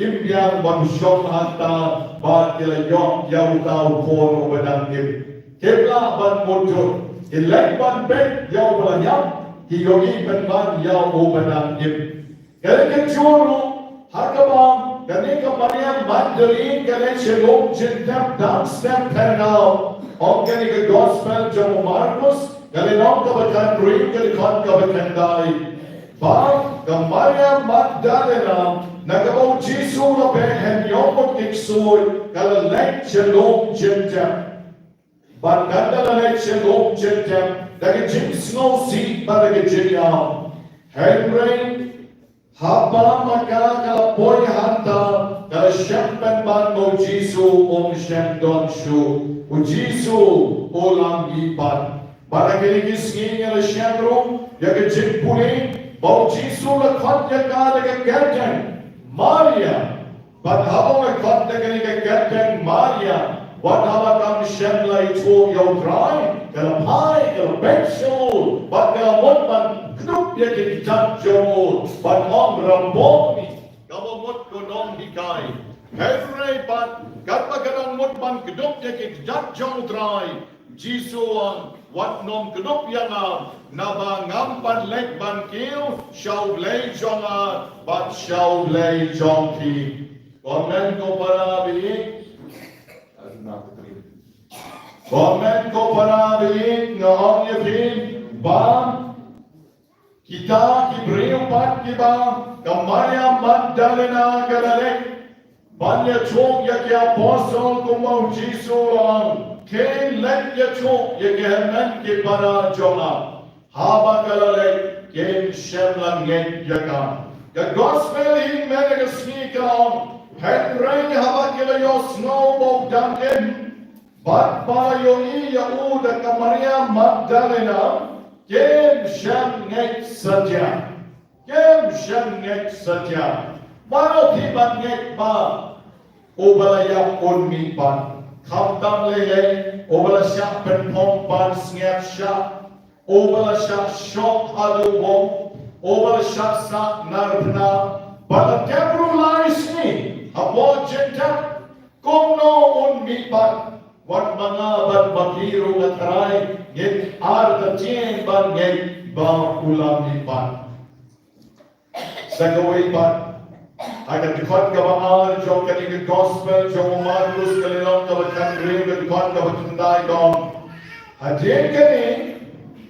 imbiang bagusyong hanta bat kila yok yau tau kono badangkim kebla ban motor ilek ban bek yau balanyam hiyogi ban yau badangkim kala kechuru hakabam kani kapanian Magdalene kala shalom jintap dan step penal kani ke gospel jamu Markus kala nom kabakan ring kala kon kabakan dai Bang, Maria Magdalena, nagabaw Jisu na behen yomot kiksoy, kala lek shalom jintap. Baganda na lek shalom jintap, dagi jim snow seat ba dagi jinyam. Henry, haba maka kala poy hanta, kala syempen ban mo Jisu shem don shu. O Jisu olang ipan. Para kinikis ngin yala syemro, yaga jim puling, Bau Jisu la khatya ka daga kerjang Maria, badhawa la khatya ka daga kerjang Maria, badhawa kam shem la ito yautrai, kala pai, kala bekshul, bad kala mutman, knup ya ki jatjol, bad om ramboni, kala mut kodong hikai, Henry bad, katpa kadang mutman knup ya ki jatjol trai, Jisu ang wat nom knup yana, Naba ngampan lek ban kiu, shau blei jonga, bat shau blei jongki. Komen ko para bilik, komen ko para bilik, ngahong yepin, bam, Kita kibriupat kiba Maria Magdalena galalik Banya chok ya ki apostle kumau Jisu lang Ken lek ya chok ya ki hemen ki para jonga Haba galalik ken shem lang ngek ya ka The gospel in mega sneak on Hen rain haba kila yo snow bog damkin But para yo iya uda ka Maria Magdalena Kem shem ngek satya Kem shem ngek satya Mano kiban ngek ba Obalaya unmi ban Kaptam lele Obala syak penpong ban snap syak Obala syak shok adu wong Obala syak sak narpna Bala kebru lai sni Abo jentak Kumno unmi ban Wat mga ban makiru atray Ngek arta tien ban ngek Ba ulam ni ban Sagaway ban Agar dikhat kabaan jo kani gospel jo Markus kalilong kabakan ring dikhat kabakan dai dong. Hajen kani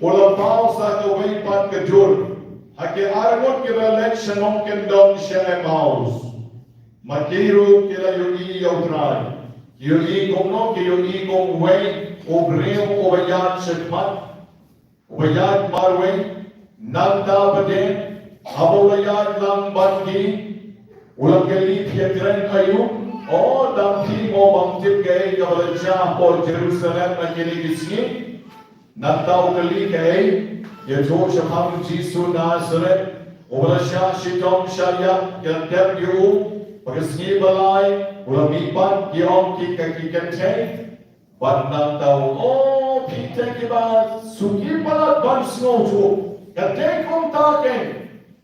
ulam pau sa kawai pat kajur. Hake argot kira election on ken dong siya maus. Makiru kila yui yautrai. Yui kongno ki yui kong way obreo obayat shekmat. Obayat marway nanda baden abolayat lang batki. Ulang kali pikiran kayu, oh dampi mo bangkit kay kabalja por Jerusalem na kini kisni, nagtaw kali kay yajo shaham Jisu Nazareth, ubalasya SHITOM syariat yang yu, pagisni balay, ulang mipan kiong kikakikantay, bat nagtaw oh pita kiba suki balat ban snow katay kong taken.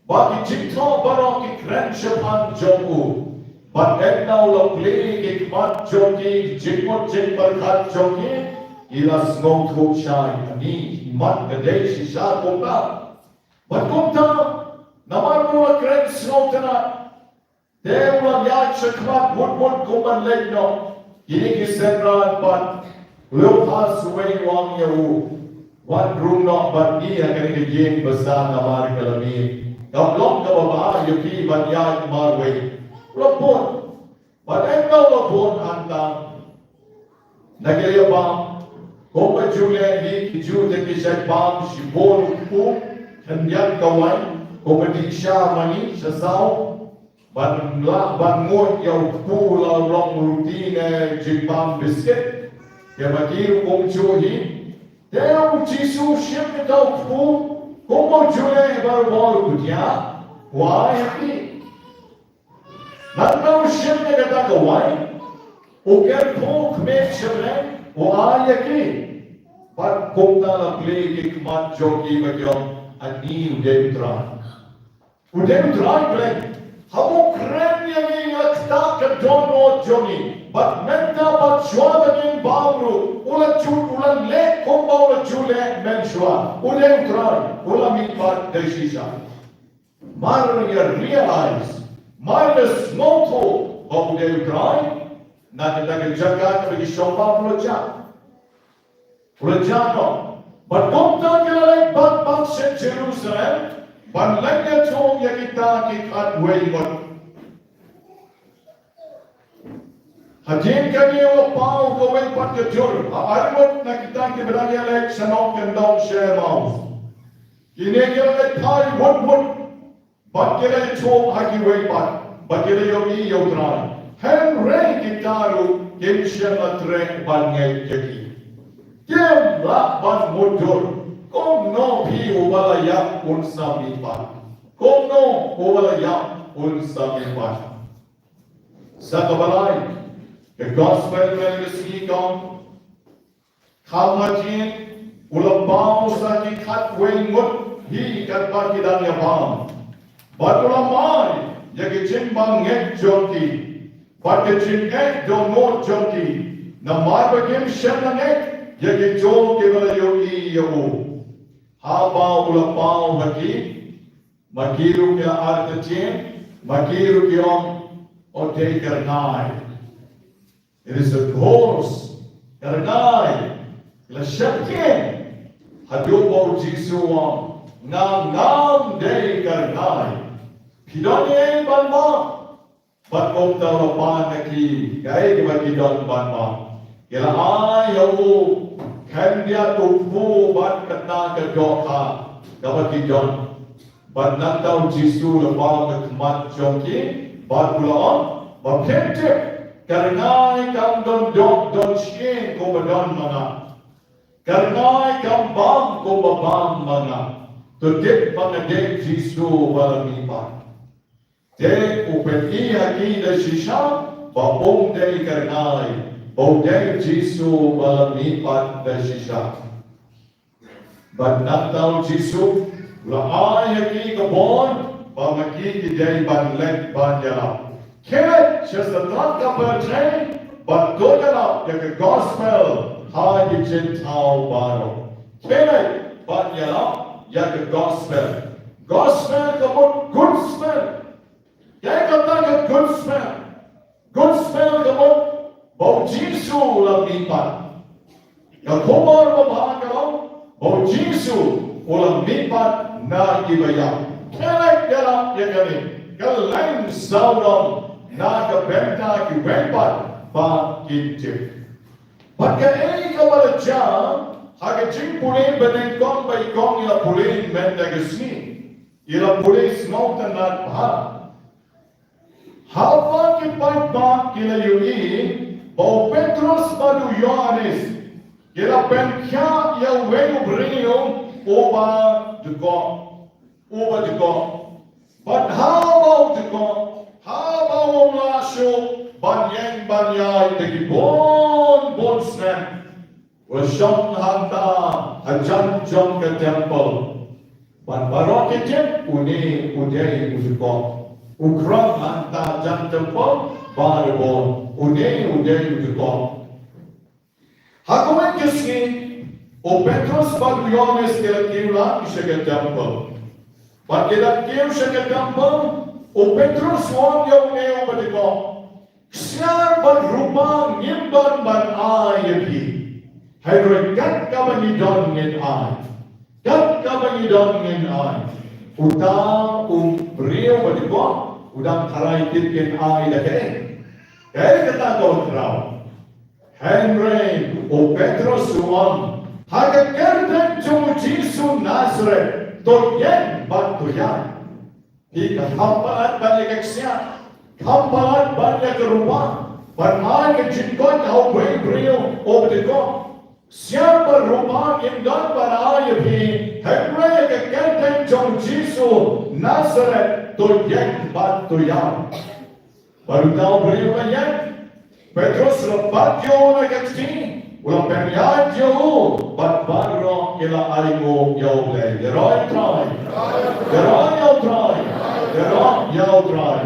Bagi jikto barang ki kren shapan joku. But etna ula play ki kmat joki, jikmot jik barkat joki, ila snow thuk shai, ani mat gadei shisha kumta. But kumta, namar mula kren snow tana, te ula yad shakmat wood kuman legno, ini ki senran but, ulu pas way wang yahu, one room not but ni akan ki yin besar namar kalami. Kablong kababa yuki banyag marway. Lapon. Badengkaw lapon antang. Nagyayabang. Kung majule ni kijute kisaypang shibon po. Kanyang kaway. Kung madi siya mani sa sao. Bangot yaw po long rutine jipang biscuit. Kaya magiru kong chuhi. Teo Jisu siyem itaw po. Como jule baru kutia, why happy? Nandau shimne kata ka why? Uker pok me shimne, why happy? But kumta la play kikmat joki magyom ani udemtran. Udemtran play. Hamo kren yami yakta ka dono jogi, but menta but shwada nin babru. Ulat chut ulat le kumba ulat chule menshwa. Udemtran. Ula mitpat deshisha. Mar ya realize. Mar the snow of udemtran. Nakita jagat bagi shopa ulat Rajano. But kumta kilala bat se Jerusalem. Ban lagya chong yakita ki kat waygot. Hajin kami o pau gawin pat kajur. Argot na kita ki berani lek sanok kendong share mouse. Kini kilala thai wood. Bat kilala chong haki way pat. Bat kilala yogi yotran. Hen rey kitaru kim shema trek ban ngay yaki. Kim la ban mudur. Kung no pi ubalaya unsa mipat. Kung no ubalaya unsa mipat. Sa kabalay, the gospel will speak on Kamajin ulabao sa kikat wengut hi katpa kidan yabam. But ulamay yagichin bang ngek jonki. But yagichin ek donot jonki. Na marbagim shem na ngek yagichon kibala yogi yabu. Haba ulapao haki, makiru kya artachin, makiru kyong ote karnai. It is a course, karnai, la shakyen, hadubo Jisu wang, ngam day karnai. Pidonye banma, but of the Panaki, Gai Bakidon banma. Yela ay yo, Kandia tupu bat katna doka, Gabakidon. But not down Jisu the Bang Mat Jonki, but Bulon, but Kente, Karnai come don skin, Gobadon mana. Karnai kam bang ko babang mana to dip pangadek Jisu balamipa. Dek upeti haki da shisha babong day karnai bodek Jisu balamipa da shisha. But not down Jisu laay haki kabon pamaki ki day banlet banjala. Kaya siya sa tangka percay but dogala the gospel. How the Gentile borrow. Kaya banyala yak gospel. Gospel kabut good smell. Kaya kata ka good smell. Good smell kabut bau Jisu ulang lipat. Kakumar babakalaw bau Jisu ulang lipat na KIBA. Kaya kaya yakani kalain saudon na BYNTA KYRPANG pa kinti. Pagkain ka wala dyan, hagajing pulin benediction ba ikong ila pulin benediction, ila pulin snautan na pa. Habang ipagpak kila yuni, bau Petros madu Yohanes, kila penkya ya wenu brinyo, oba dugo. But how about dugo? How about lasyo? Banyay bon snap was shown hanta a jump ka temple. Ban barok itim uday usuko. Ukram hanta jump temple barabon uday usuko. Hakumen kiski o Petros Baguliones kila isya ka temple. Ban kila isya ka temple o Petros wong yaw ngayon batiko. Siya berrupang nyimban ban ayapi. Hai kat kabangidon ngin ay. Kat kabangidon ngin ay. Utang brio batiko. Udang karay kitkin ay dake. Kaya kata kau traw. Henry o Petros uang. Hagakerten cumu Jisu Nazareth. Toyen bat toyan. Ika hampaat balik siya. Kampalan banyak rumah, bermain kecikon hau brio over the go. Siapa rumah indan banaya pi, Henry kekenten jom Jisu Nazareth to yen bat to yang. Baru tahu brio banyak, Petrus lepat jo na kecik, ulang penyan jo, bat baru ila alimu yau le, geroi try, geroi yau try.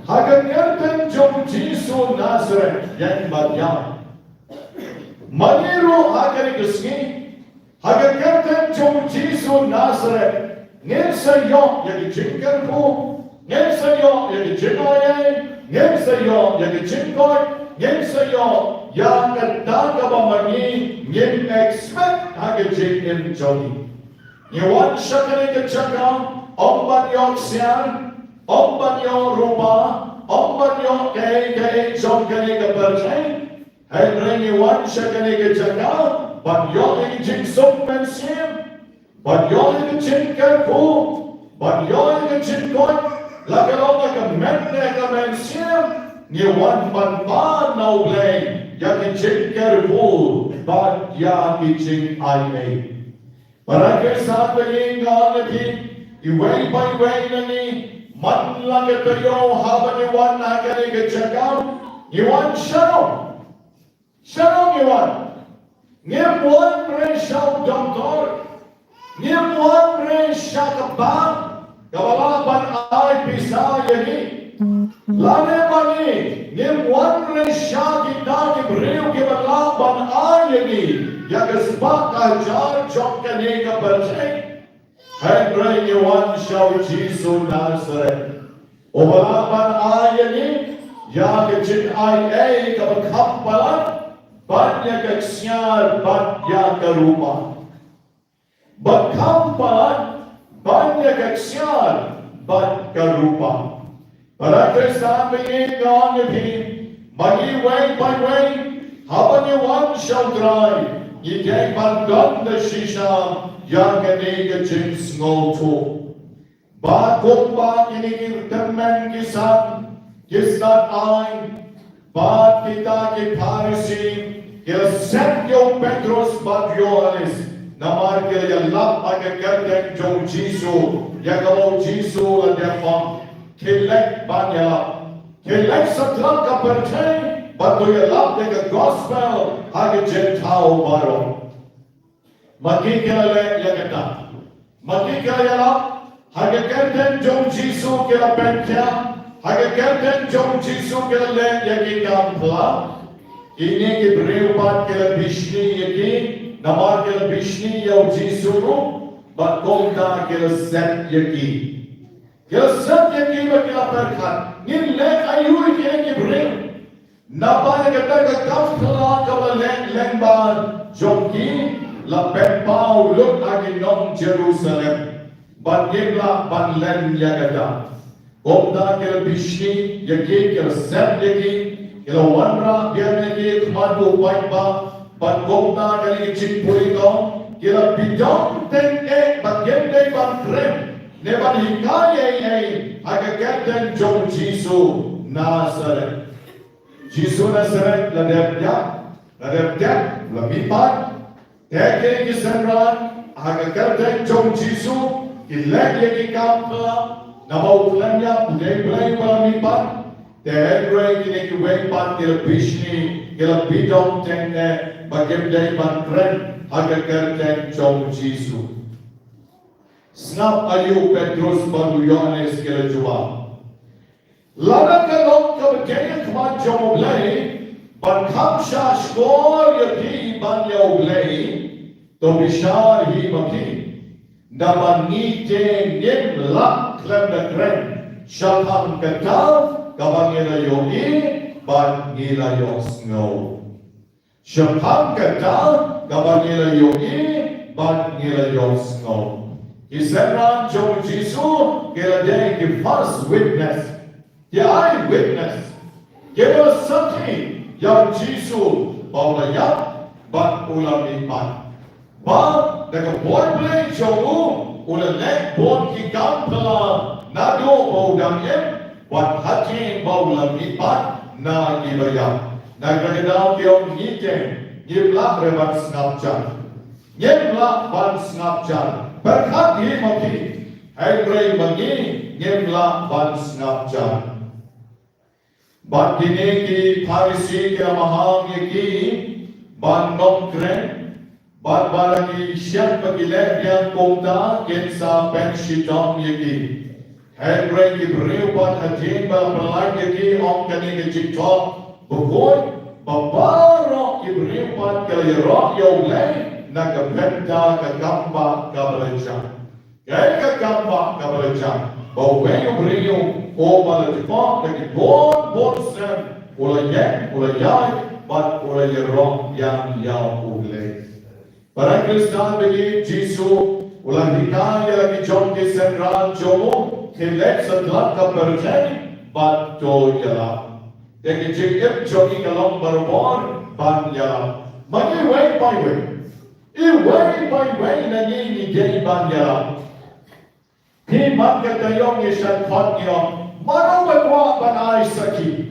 Haganyartan jom Jisu Nazareth yang badyang. Maniru hagari kesni. Haganyartan jom Jisu Nazareth. Ngin sayo yang dijingkan po. Ngin sayo yang dijingayay. Ngin sayo yang dijingkoy. Ngin sayo yang kadagabamani. Ngin expect hagajingin jogi. Nyawan siya kani kachakang. Omban yok siyan. Omban yo rumah, omban yo kay jom kani ka percay, hay rengi wan siya kani ka jaga, ban yo ing jinsok mensim, ban yo ing jinkarpo, ban yo ing jinkot, lakalong ka menne ka mensim, ni wan ban pa nauglay, yakin jinkarpo, ban yakin ay. Barangay sa ating nganatin, iway pa iway na ni, man lang ito yung habang iwan na kani kachakaw, iwan shalom. Shalom iwan. Ngimuan rin siya doktor. Ngimuan rin siya kabang. Kawalaban ay pisaya ni. Lane mani. Ngimuan rin siya kita kibriw kibalaban ay ni. Yagaspak kajar jok kani kabarcay. Henry iwan siya Jisu Nazareth. O walaban ayani, yakachin ay kabakampalan, banya kaksiyar, banya karupa. berkampan banyak keksian berkerupa. Para Kristen mengingat ini, bagi way by way, habanya wan syaudrai, Yike bandon the shisha, yang kini kecil ngotu. Bakung bak ini teman kisan, kisat ain, bak kita ke Parisi, ke Sergio Pedros bak Yohanes, namar ke yang lap agak kertek jom Jisu, ya kalau Jisu ada fam, kelek banyak, kelek setelah kepercayaan, batu ya lap dengan gospel agak Gentile baru. Maki kala ya kata, maki kala ya lap, agak kertek jom Jisu kela BYNTA, agak kertek jom Jisu kela le ya kita pelan. Ini kebereupat kela bishni yaki, namar kela bishni ya Jisu ru, bat konta kela set yaki. Kela set yaki ba kela perkat, ngin le ayu kela kebereu. Napa yang kata kekaf telah kala lengban jomki la pempau luk agi nom Jerusalem. Ban yekla ban len ya kata. Konta kela bishni yaki kela set yaki. Kila wanra biar lagi kemadu baikba, ban gomna kali cik pulito, kila bidang ten bagian dari ban krem, neban hikaya agak kerden jom Jisu Nazaret. Jisu Nazaret ladep lamipat, teke kisenran agak kerden jom Jisu, kilek lagi kampla, namau tulanya budai lamipat. Terhadap kini kita buat kira bisni, kira bidang tenge, bagaimana ban keren, agak kerja jom Jisu. Snap ayu Petrus baru Yohanes kira jawab. Lada kalau kebetulan kemat jom ulai, ban kamsha skor yaki ban ya ulai, to bishar hi maki. Dapat nite nim lak klem keren, syalham ketav. Kabang ngila ban ngila snow. Syapam kata, kabang ngila ban ngila snow. Isenran jom Jisu, kila day the first witness, the eyewitness. Kila sati yang Jisu bawa yak ban ulam iman. Ban dengan boy play jomu ulam nek bon kikam pela nado bau damiem. Wat hati bau lamipat na gibaya. Nagkakadaw kiyong ngiten, ngibla rebat snapchat. Ngibla ban snapchat. Berkat di mati, hegray mangi, ngibla ban snapchat. Bat kini ki Parisi kira mahang yaki, ban nongkren, bat baraki siap pagilek yang kongta, kensa pen SHITOM yaki. Hegray kebereupat hajin balapalai yaki om kani kejiktok bukoy babaro kebereupat kalirok yaulay na BYNTA kagamba kabalajang. Kaya kagamba kabalajang baway kebereu o balatipok nagibon sem ulayay bat ulayirok yang ulay. Para Kristen bagi Jisu ulang hikaya lagi jom kesenran jomo Kilek setelah kepercayaan batu jalan. Jadi jika jogi kalong berbor ban jalan. Magi way by way. Way by way lagi ni jadi ban jalan. Ni mat katayong isan pot niyo. Mano batwa ban ay saki.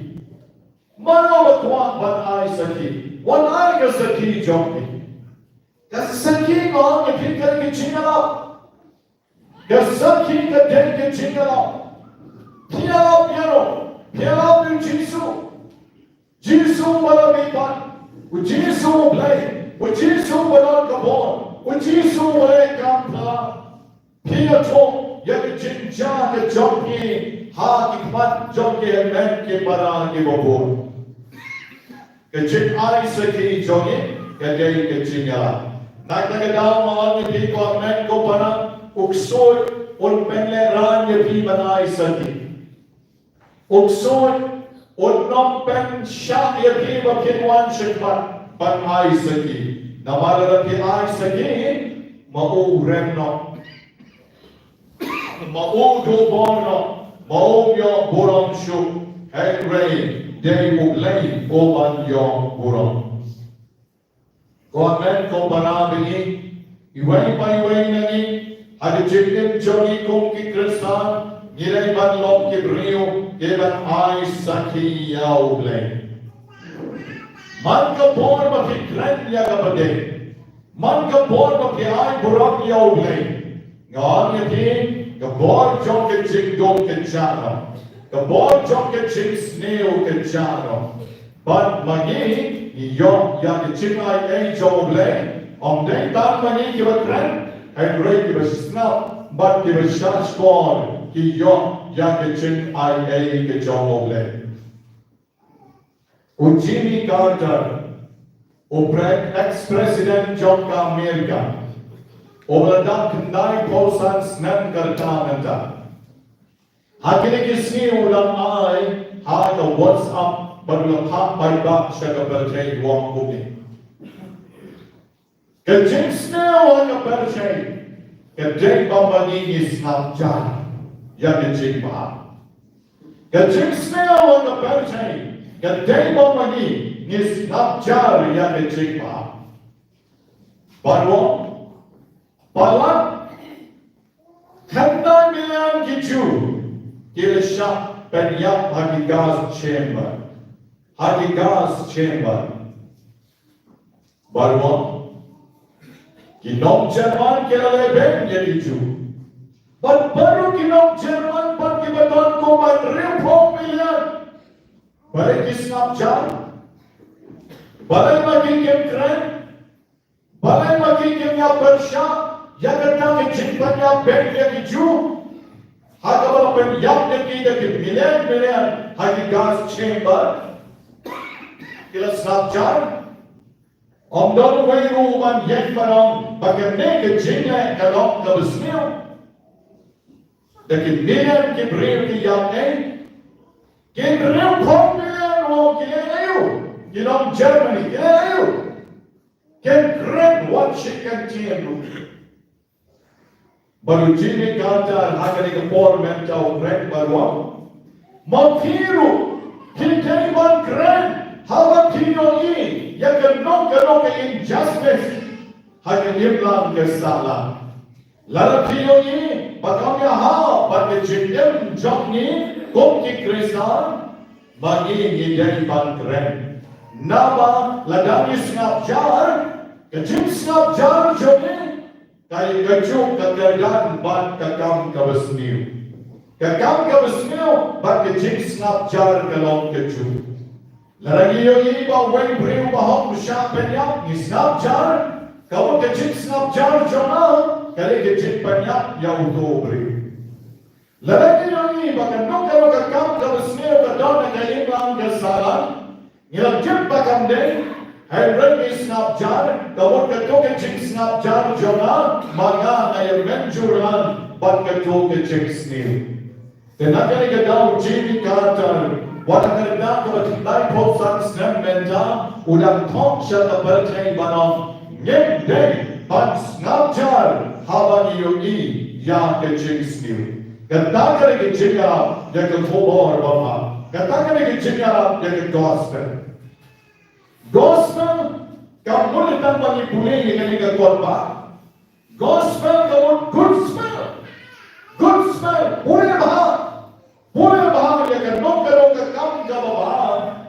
Mano batwa ban ay saki. Wan ay ka saki jogi. Kasi saki mo ang ipikal kichingalap. Kesaki kedai kecinggalau, pialau Jisu, Jisu balamipan, Jisu play, Jisu balon kabon, Jisu balai kampla, piato yang cinca ke joki, hakikat joki emen ke barang ke bobor, kecing ai seki joki, kedai kecinggalau. Nak daw mawan ni ko emen ko barang. Uksoy on penleran yapi banai sati. Uksoy on nompen syah yapi bakinwan syekbat banai sati. Namara rapi ai sati mau rem no, mau do bor no, mau yo borom shu, hey ray, day u lay oban yo borom. Government ko banabini, iway pa iway nani, hadi chikim chogi kong ki kristan, nilay banlong ki brio, keban ay saki yaw lay. Man ka por ba ki kren ya ka bade, man ka por ba ki ay burak yaw lay. Ngan yati, ka por chong ke ching dong ke chara, ka por chong ke ching sneo ke chara. But magi, yo ya ke ching ay yaw lay, day tan magi ki ba kren, ay ray ki ba snap, but ki ba shach por, ki yo ya ke ching ay ke yaw lay. O Jimmy Carter, o ex-president John America, o meladak kendai pausan snem kertamenta. Hakini kisni ulang ay ha the WhatsApp barulang ha baibak siya kabertay wang bumi. Kajing snew ka bertay, kajing bambani ni Snapchat, ya kajing ba. Kajing snew ka bertay. Kadai bamani ni Snapchat ya kecik ba. Baru, balat, kandai milian kicu, kilasyak penyak hagi gas chamber. Baru, kinom Jerman kira ben ya kicu. Baru kinom Jerman pan kibadan ko ban milian. Balai ki Snapchat, balai magi kem keren, balai magi kem ya bersya, ya kata ke jimpan ya ben ya kiju, haga bala pen ya ke milian hagi gas chamber, kila Snapchat, omdon way ruman yek parang bagamne ke jingle kalong kabisniyo, daki milian ke brir ki ya Ken real Communal o Ginom Germany, Ken Greg what she can do. Baru Jimmy Carter hagari ke por menta o Greg baru. Makiru kita iban Greg hawa kino i ya ke injustice hagari imlan ke salah. Lara kino i bakamya ha bagai jindem jomni Kung ki Kristan, bagi ngidai ban keren. Naba ladani Snapchat, kecil Snapchat jomni, kaya kecuk kekerdan ban kakam kabesniu. Kakam kabesniu, ban kecil Snapchat kalong kecuk. Laragi yo ini bawa beriu bahom besar penyak ni Snapchat, kamu kecil Snapchat jomna, kaya kecil penyak yang utuh beriu. Laragi ni bahkan kalau kakam kabesniu kadang nak imam kesalan, ngilajib bakam deh, hai regi Snapchat, kamu kecil Snapchat jomna, maka ayam menjuran, ban kecil sniu. Tenaga ni kadang Jimmy Carter. Walau kerana kebetulan perusahaan snem menta ulang tong syata berkait banom nyemdeng ban Snapchat haban yoi yang kecil sendiri. Katakan kecil yang ketobor bapa. Katakan kecil yang gospel. Gospel kamu letak manipulasi dengan kekorban. Gospel kamu good spell. Good spell boleh bahas. Boleh bahas yang kenok kam ka baba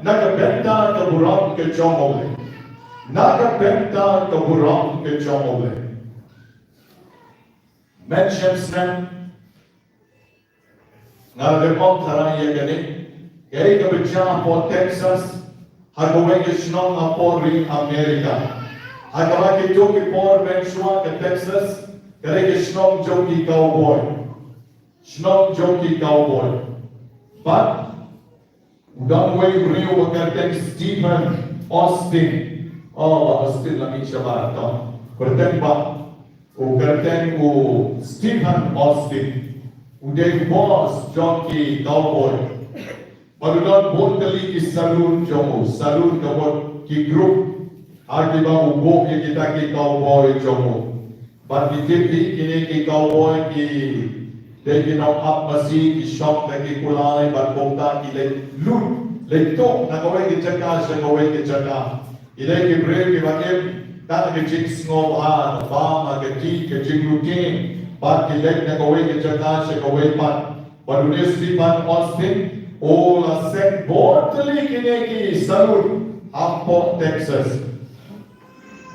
nakabenta ka burang ke chomole nakabenta ka burang ke chomole mention snem na remont tara ye gani kay ka bicha po Texas hagaway ke shnong na pori America hagawa ke joki por menshua ke Texas kay ke shnong joki cowboy but Udang way beriu berkaitan Stephen Austin. Oh, Austin lagi siapa tahu? Berkaitan pak, berkaitan Stephen Austin. Udah boss joki cowboy. Barulah bonteli ki salon jomo, salon kawat ki group. Akibat ubok kita ki cowboy jomo. But the tipi kini ki cowboy ki they ki no up masi ki shop na ki kulai but bongta ki le lut le tok na kawai ki jaka sa kawai ki jaka ile ki brave ki bakim ta ki jing snow ha ba ma ki ti ki jing routine but ki le na kawai ki jaka sa kawai pat but unis di pan Austin all a set bortali kini ki salute Amport Texas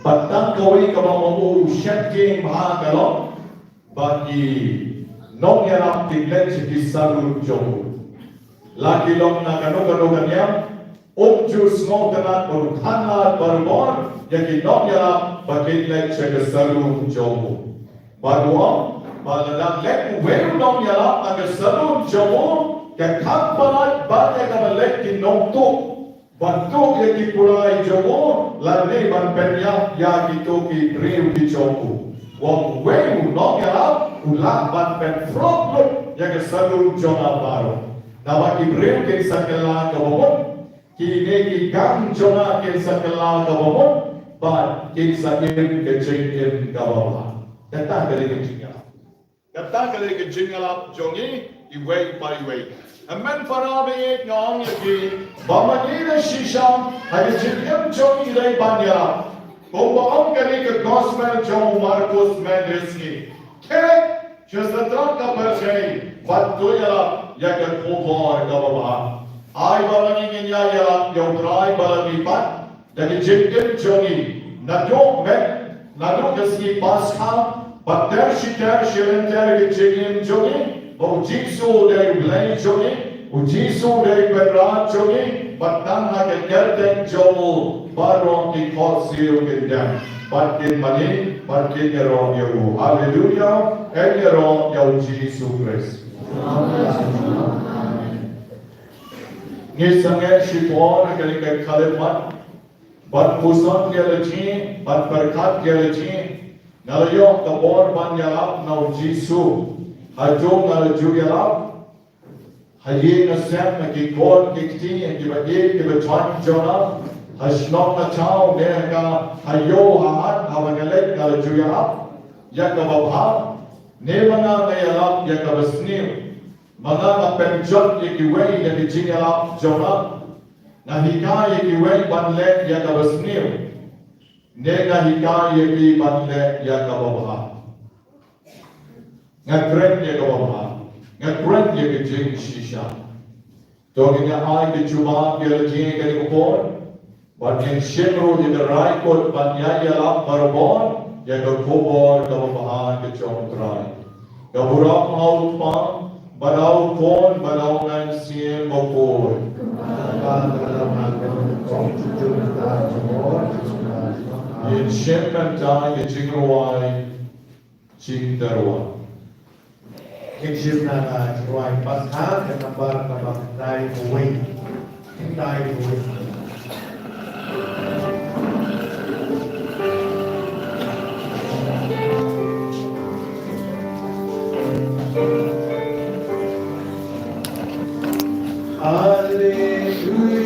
but tang kawai ka mamu shet game ha kalong bagi nong yarap tinglet si salute jomu lagi long na kano kanyam jus ngau kanat berkhanat berbon yaki nong yarap bagi tinglet si salute jomu baru baladang lek weu nong yarap aga salute jomu ke khak parat bate ka lek ki nong tu Bantuk yang dipulai jomo, lalu ban penyak yang itu ki driu di jomo. Wong weu nong yarap ulang ban pen frog look yang kesalun jona baru. Nawa ki driu ki sakela kabomon, ki ne ki gang jona ki sakela kabomon, ban ki sakin ke jengin kabomon. Kata kali ke jingala. Kata kali ke jingala jongi iwei pai wei. Amen parabe ngong yaki bamagina shisham hadi jikem jongi dai banya ko baam kali ke gospel jo Marcos Mendeski ke jasatra ka parchai batto yala yak khobor ka baba ai bamagi nya yala yodrai balami pat hadi jikem jongi nadok men nadok kasi pasha batter shitar shirenter ke jikem jongi o Jisu dari belai jongi, o Jisu dari berat jongi, batang hake kerteng jomu, baru di korsiu kendam, batkin mani, batkin yerong yahu, haleluya, yerong yahu Jisu Kristus. Ngisangnya SHITOM kali ke kalimat, bat pusan gelaji, bat berkat gelaji, nalayong kabor banyalap nau Jisu. Hajong na juyalap, hayin na sem na kikon kikti ang kibagin kibatwan jona, hasnok na chao neka hayo hahat hawangalek na juyalap, yakababha, ne mga nayalap yakabasnil, mga napenjot yakiway yakijingalap jona, nahika yakiway banlek yakabasnil, ne nahika yaki banlek yakababha. Ngakren dia kawamha, ngakren dia kejeng shisha. Togenya ai ke cuma dia lejeng ke kupon, bagian shemro dia kerai kot panyaya lap barbon, dia ke kubor kawamha ke jomtrai. Kaburak mau pang, badau pon, badau nan sien bokor. Yin shem mentai ke jingruai, jingdarwa. Kecil naga ruai pasca dan nambar nambar dai away. Hallelujah.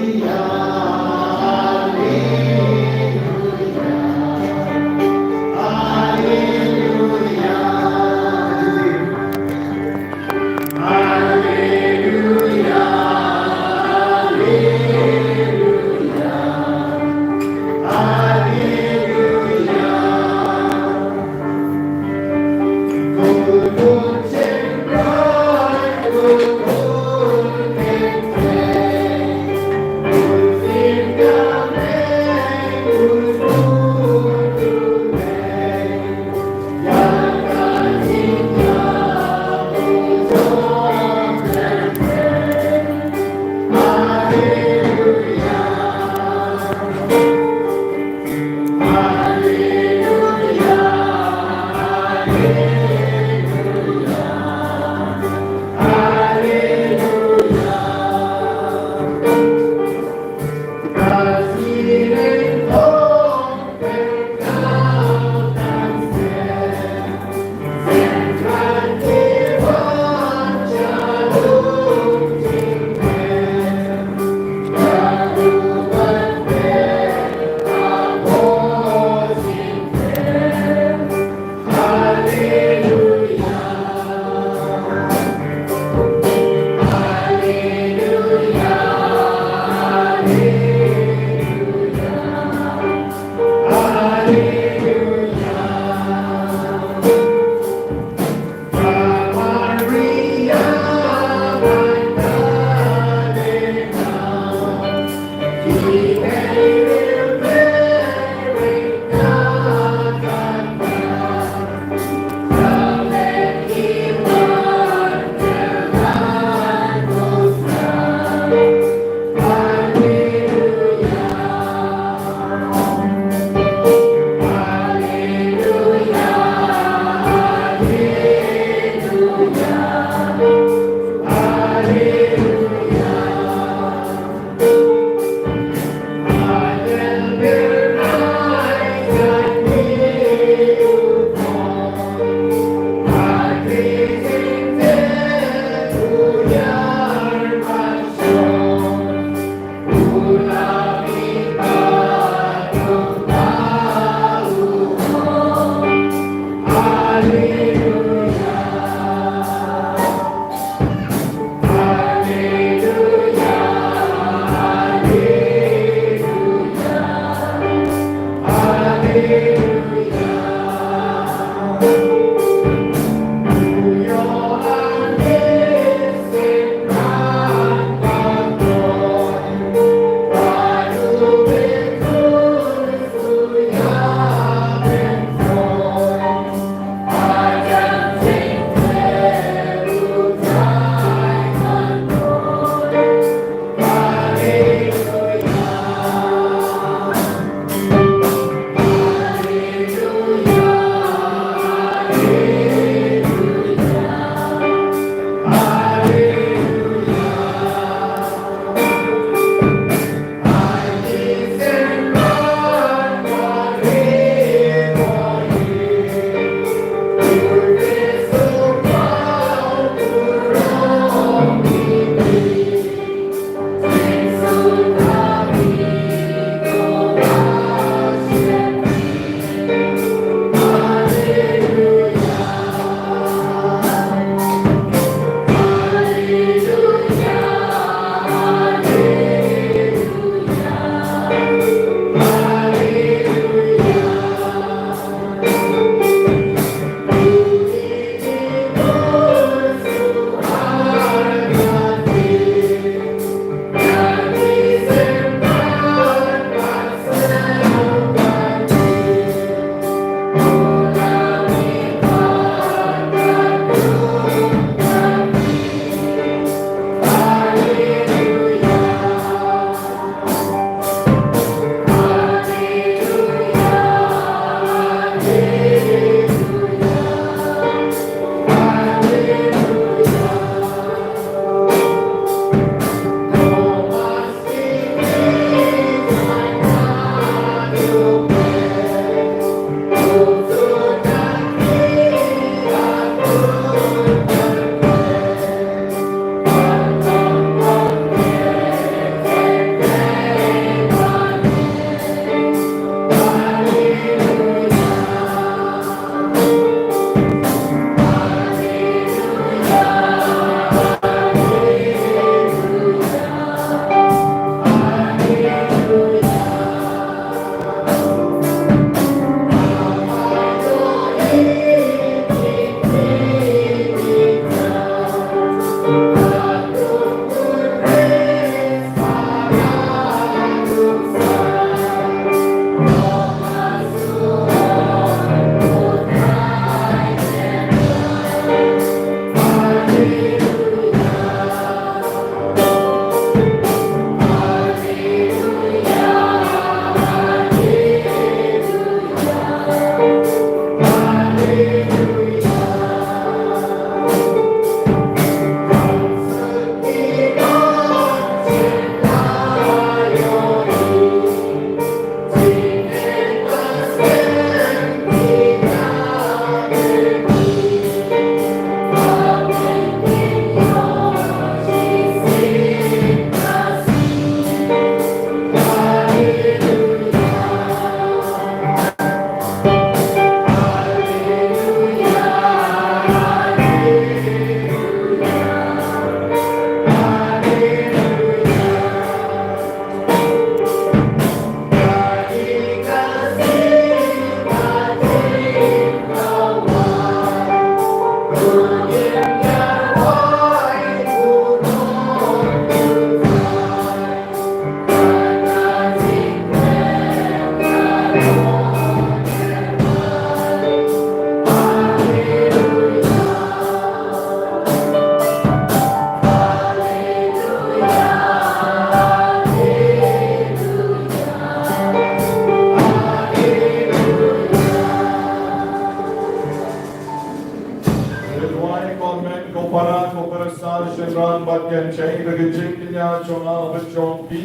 bagian cai bergejek kenya chonga berjompi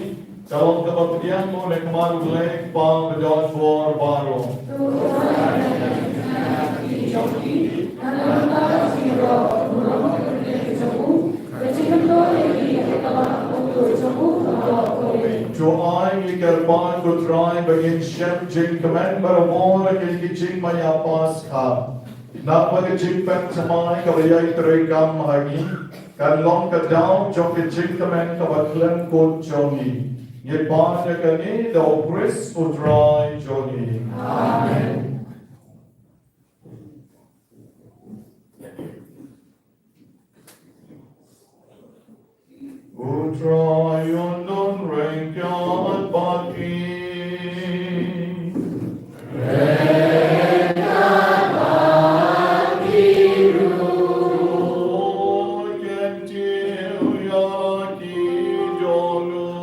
calon kebahagiaan mo nek maru lek pa bejot for baro. Jo ai KYRPANG ko try bagin shem jing command baramor ke jing maya pas kha. Na pag jing pen samai ka bayai trekam hagi kan long ka down jo ke jing command ka batlan ko jogi. Ye pa ne kani the oppress ko try jogi. Amen. Utrayon rengkat baki rengkat baki ru kentil yaki jolu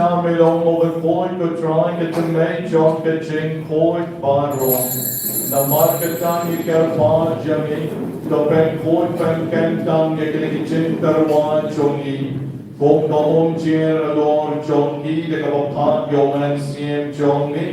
cha me long over koi ko try ke me John ke ching koi paro. Na marketan ye ker pa jami to pen koi pen ken tang ye ke ching tarwa chongi. Kung kaum chier ador chongi de ka pa yo man siem chongi.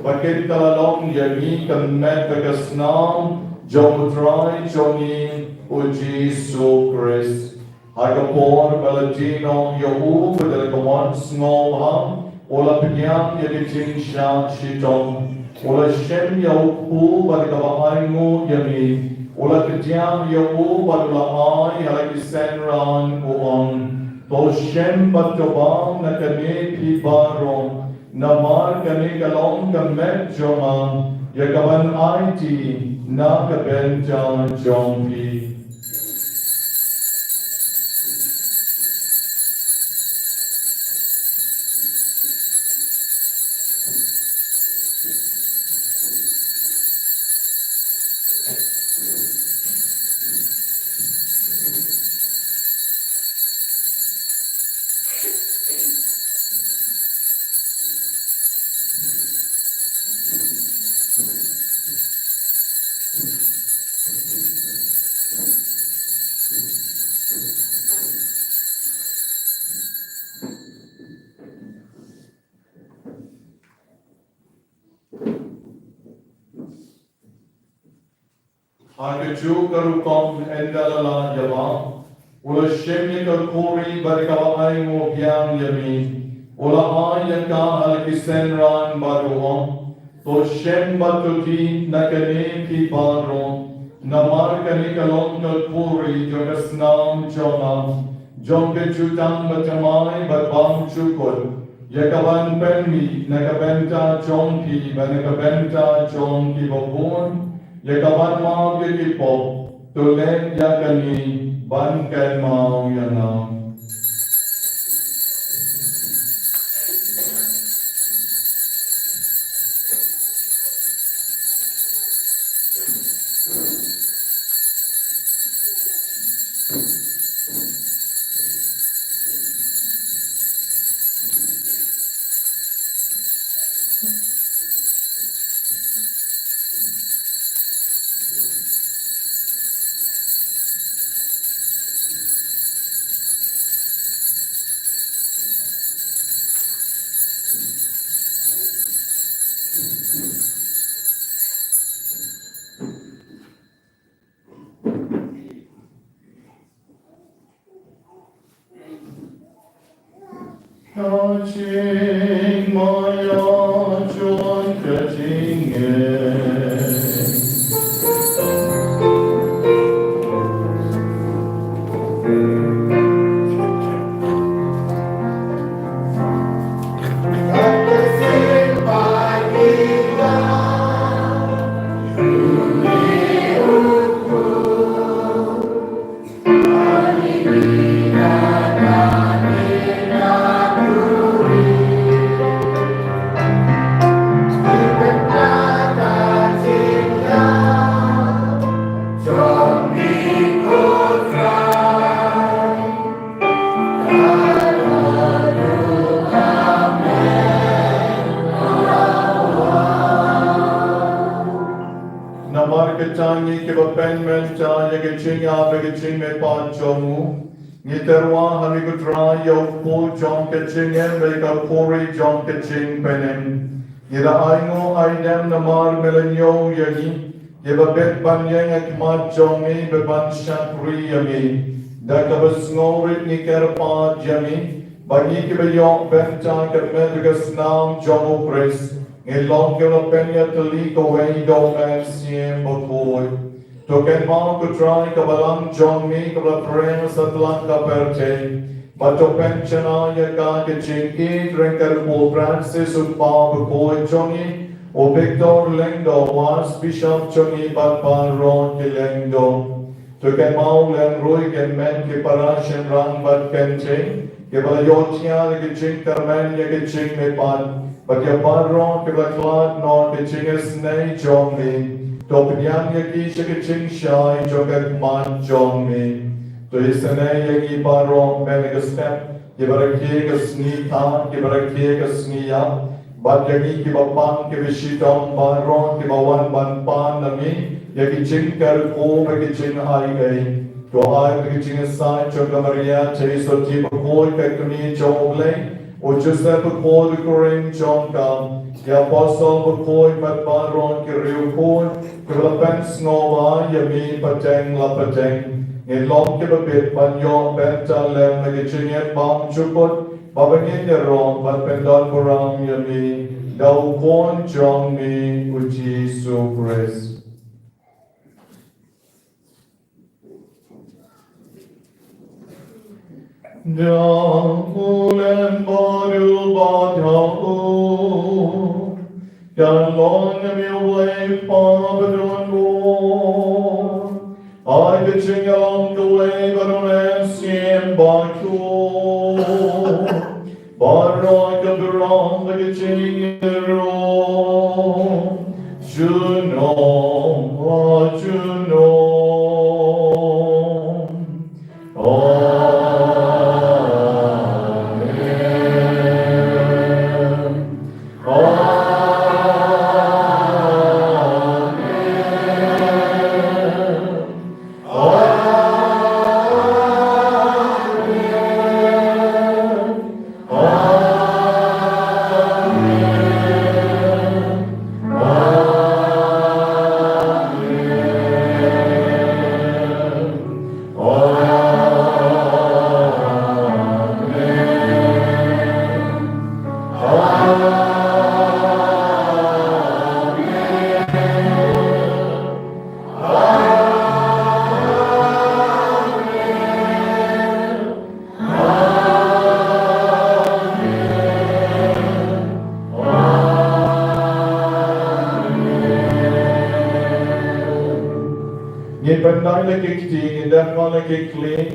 Paket talalong yagi kan met ka snam Jom try chongi o Jesu Christ. Agapor Balatino Yahu with the one small ham, Ola Pinyam Yakitin Shan Shitom, Ola Shem Yahu Badagabahangu Yami, Ola Pityam Yahu Badulahai Halakisenran Uon, To Shem Batobam Nakane Pibaron, Namar Kane Galong Kamet Jomam, Yakaban IT, Nakabenta Jompi. Hagaju karukom endalala yama. Ula shemye kakuri barikawa aimu gyang yami. Ula ayaka halakisenran baruhom. To shem batuti nakane pi baro. Namar kane kalon kakuri jogasnam joma. Jomke chutang batamai batbang chukul. Yakaban penmi nakabenta jomki banakabenta jomki babun. Yakaban mau kikipo, tulen yakani, bankan mau yanam. Kaching maya chuan kaching Tangi ke bapen menta ye ching ya be ching me pan chomu ni terwa hami kutra yo po jong ke ching en be ka pori jong ke ching penem ni da aingo aidem namar melenyo yagi ye babet pan yang ek ma jong me be ban shapri yami da ka besngorit ni kerpa jami bagi ke be yo benta ke me be snam jomo pres in long penya tali ko way do man siem boy to ken ma ko try ka balang jong mi ka prem satlang ka perte but to penchana ya ka ke chinki drinker po Francis ut pa boy jongi o Victor Lendo was bishop jongi bat pan ron ke lendo to ken ma len roy ken men ke parashen rang bat ken ching ke bala yotia ke ching karmen ya ke ching me pan but your padron ke baklat no ke chinges nei jongmi to pnyam ye ki ke ching shai jogat man jongmi to isane ye ki padron ben ke step KIBA Snitan, KIBA Snia, Badyangi KIBA KIBA SHITOM, Baron, KIBA Wan Ban Pan Nami, Yakichin Karko, Bakichin Highway, to high Bakichin Side, Chogamaria, Chase or Tibakoi, Kakuni, Jogle, or just that Bakoi, Korean John Kam, the Apostle Bakoi, Baron, Kiriukoi, KIBA Snova, Yami, Pateng, La Pateng. In long kibabit, banyo, benta, lem, nagichinit, bam, chukot, babagin yaron, but pendon burang yami, daw kon jong mi, uchi supres. Dahulen badu badhau, kalon yami uwe pabadun bo. I could sing along the way, but on ancient BAKHUID. But I could be wrong, like a sing in the room. Juno, Juno.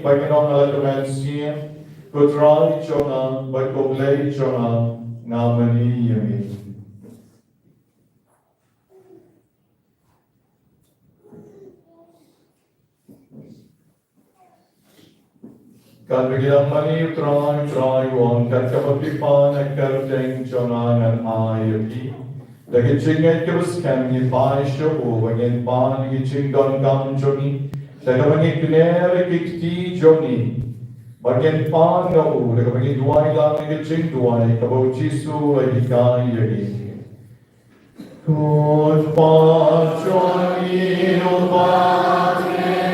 Panginoon na lumensiya, kutray chona, bagkoblay chona, namani yami. Kan bigyan mani try one, kan kapapipan at karuteng chona ng ayapi. Dagitsing ay kabus kan nipay siya o bagyan pa nagitsing don kam choni. Nagkapangi pinere kikti joni, bagian pan ngau, nagkapangi duai lang nagkacing duai, kabau Jisu ay hikay yagi. Kut pa joni upate,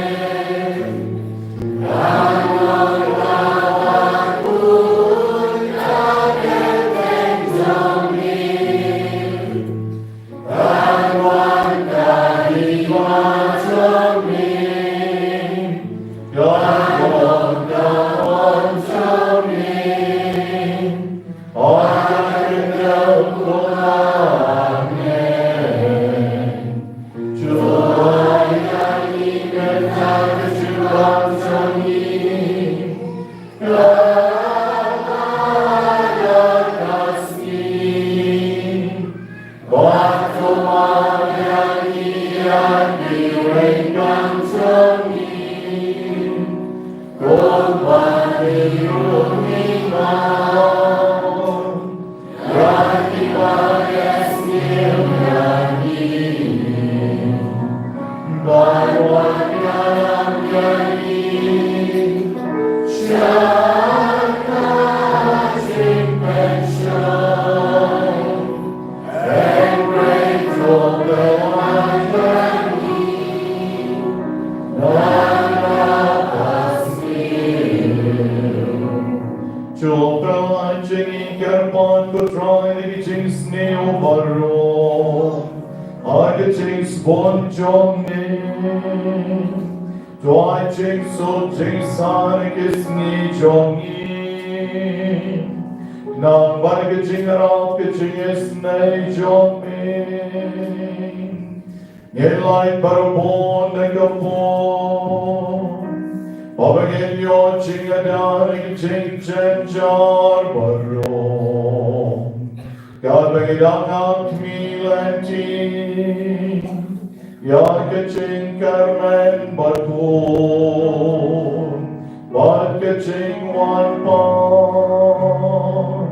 What the ching one pong,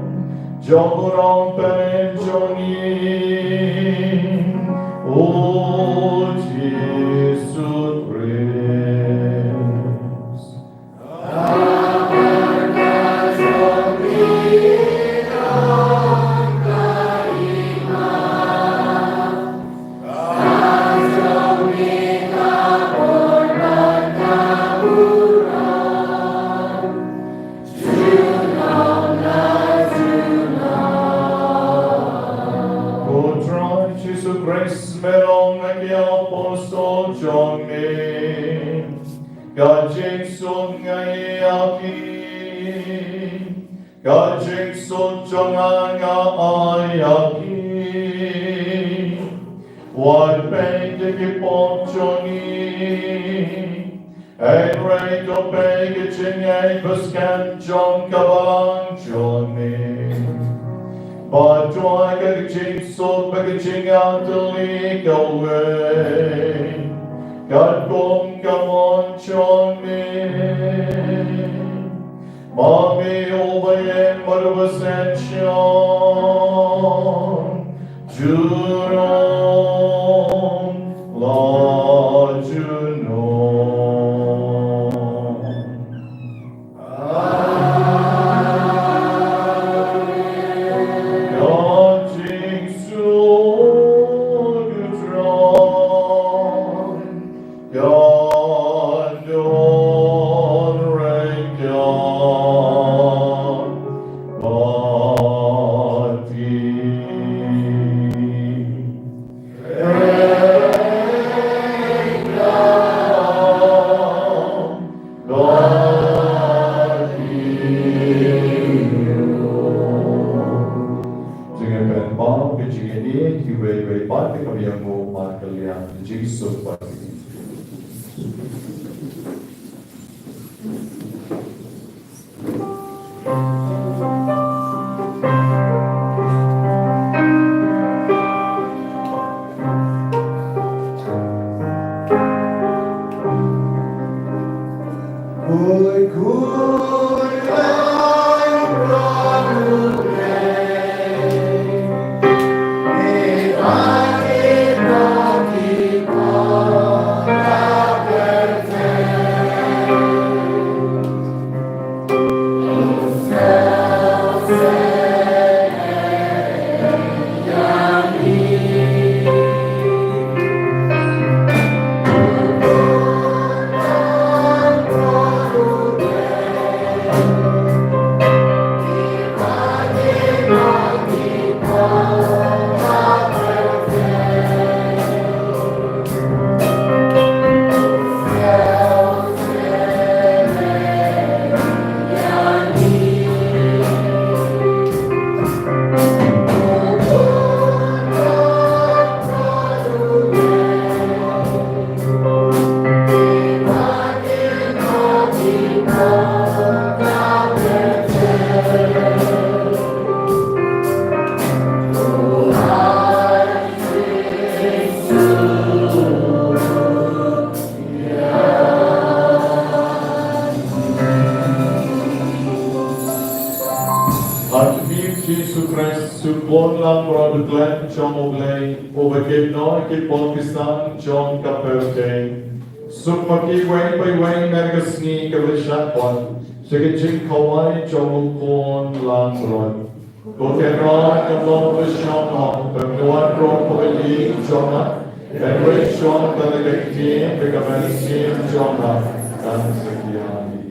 Jong pen Johnny, O Jesus Christ. Melong nagi apostol John me, kajing sun ngai aki, kajing sun jonga ayaki, what pain to keep on Johnny, and rate of packaging a buscan John kabalang John me. But I get so packaging out the legal way. God come on, John me. Mommy over and what was ascension. Juron, Lord, you know. John Kaperte, Sukmaki Wayne by Wayne Megasni Kavishatwan, Sigajin Kawai Jomukon Langrod, Goteran Kamon Vishon, the Noan Road Pavili Jona, and Ray Sean Delegati, Begavanisi Jona, and Sikiani.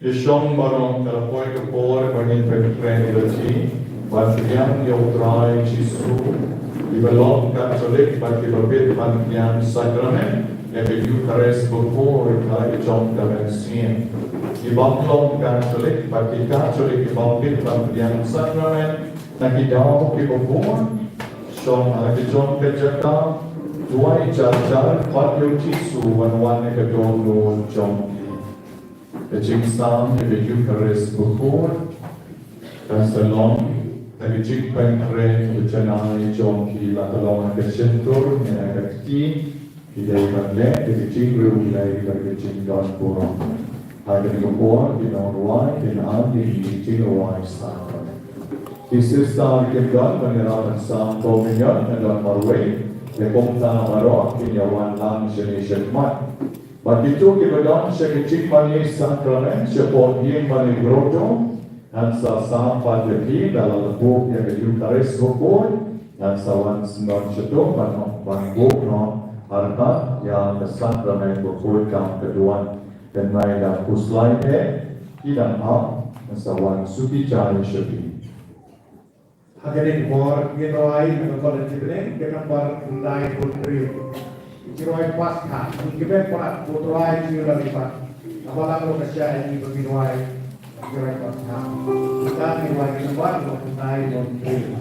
Ishon Baron, the Poik of Board, when in Petrani, but the young Yotrai Chisu. Belong Catholic, but the bit Pantheon Sacrament, and the Eucharist before it John Cavensian. The Belong Catholic, but the Catholic bit Pantheon Sacrament, Nakidaw before, Sean John Kajaka, Dwight Jar, Patio Tisu, and one Nakadon John. The Jigsaw, the Eucharist before, that's the long. Nagijig pengkre becanai John KIBA tolong kesentur menagakti hidai kanle nagijig rumulai nagijig don kurang Hai cái điều của thì nó nói thì nó thì chỉ là ngoài sao. Thì sista cái đó mà người ta sang công nhận là đoàn marway để công ta bảo thì nhà quan làm sẽ đi sẽ mất. Và cái chỗ cái đó sẽ cái chính mani sacrament sẽ còn hiện mani grotto and sa sang pada khi dalam lebuk yang ke Eucharis gopoi and sa wan non chato wan gop no harta yang sacrament gopoi kam kedua dan mai da puslai tidak sa wan suci cari sepi. Hadirin for Giroy Nagol Jibne Kenambar Nai Putri Giroy Pasca Giben Pat Putrai Giroy Abalang Lokasya ini Giroy Giroy Pasca kita Giroy Kenambar Nai Putri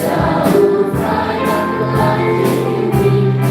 Jauh sayang lagi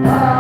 Hallelujah.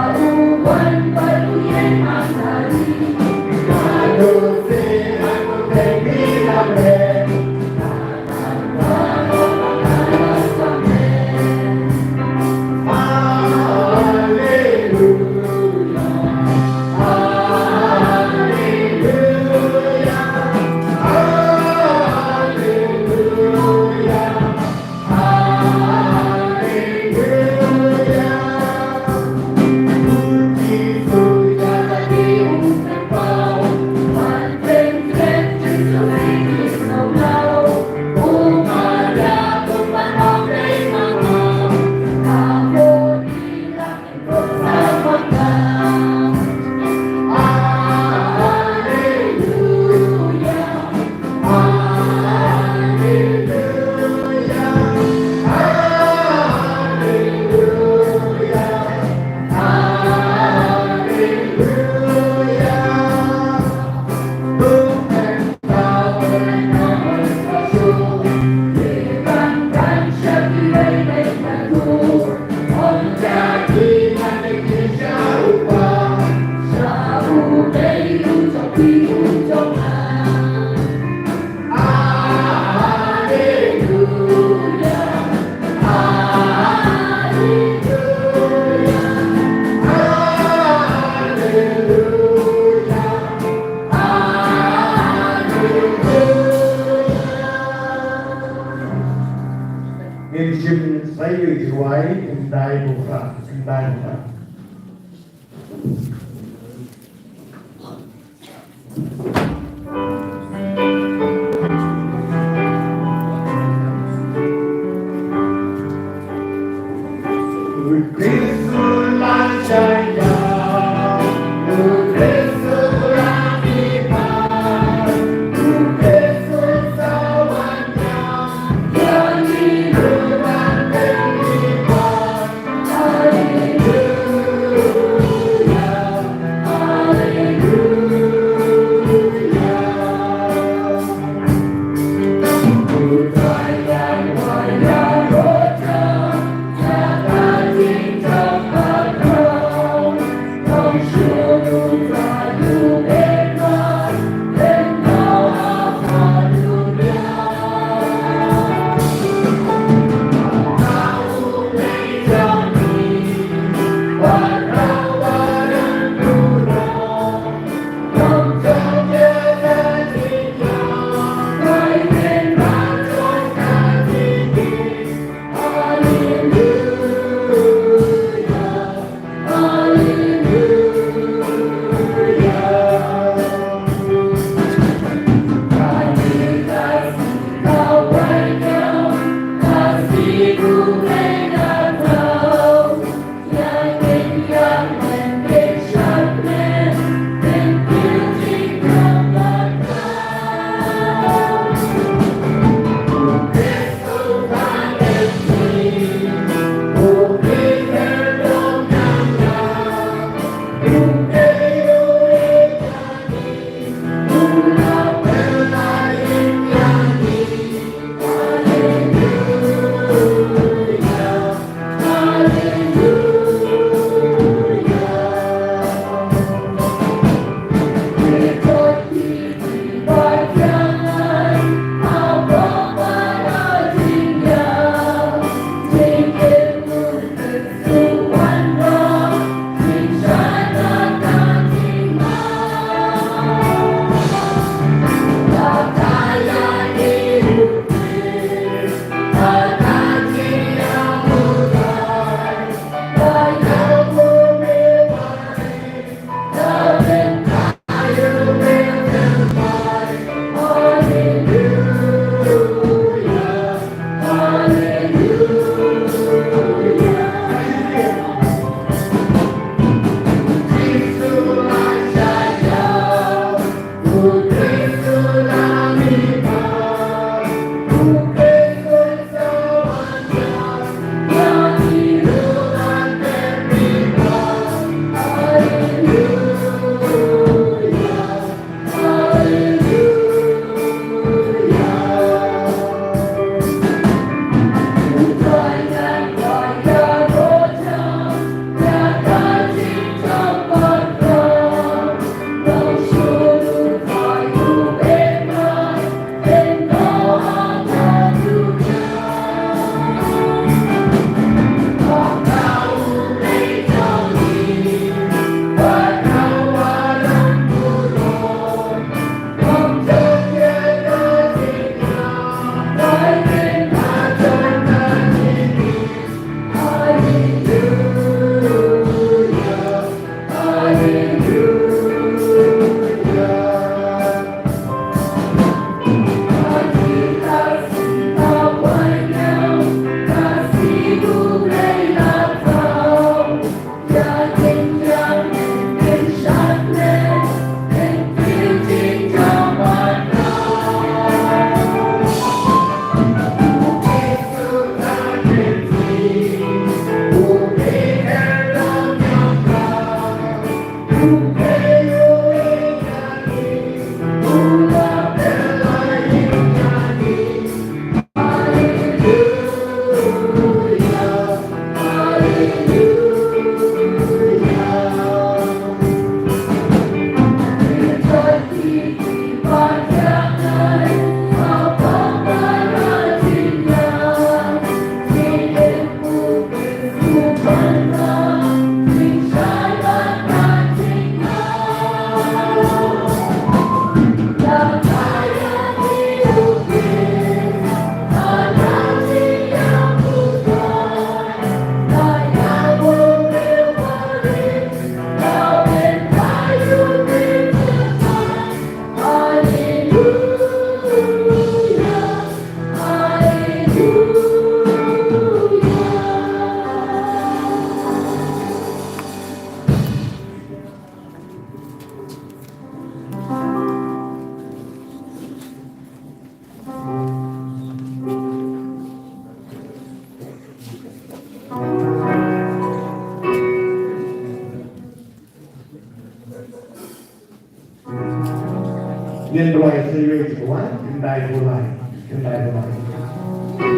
เรียนรอยซีเรียสว่าขึ้นได้โบราณขึ้นได้โบราณ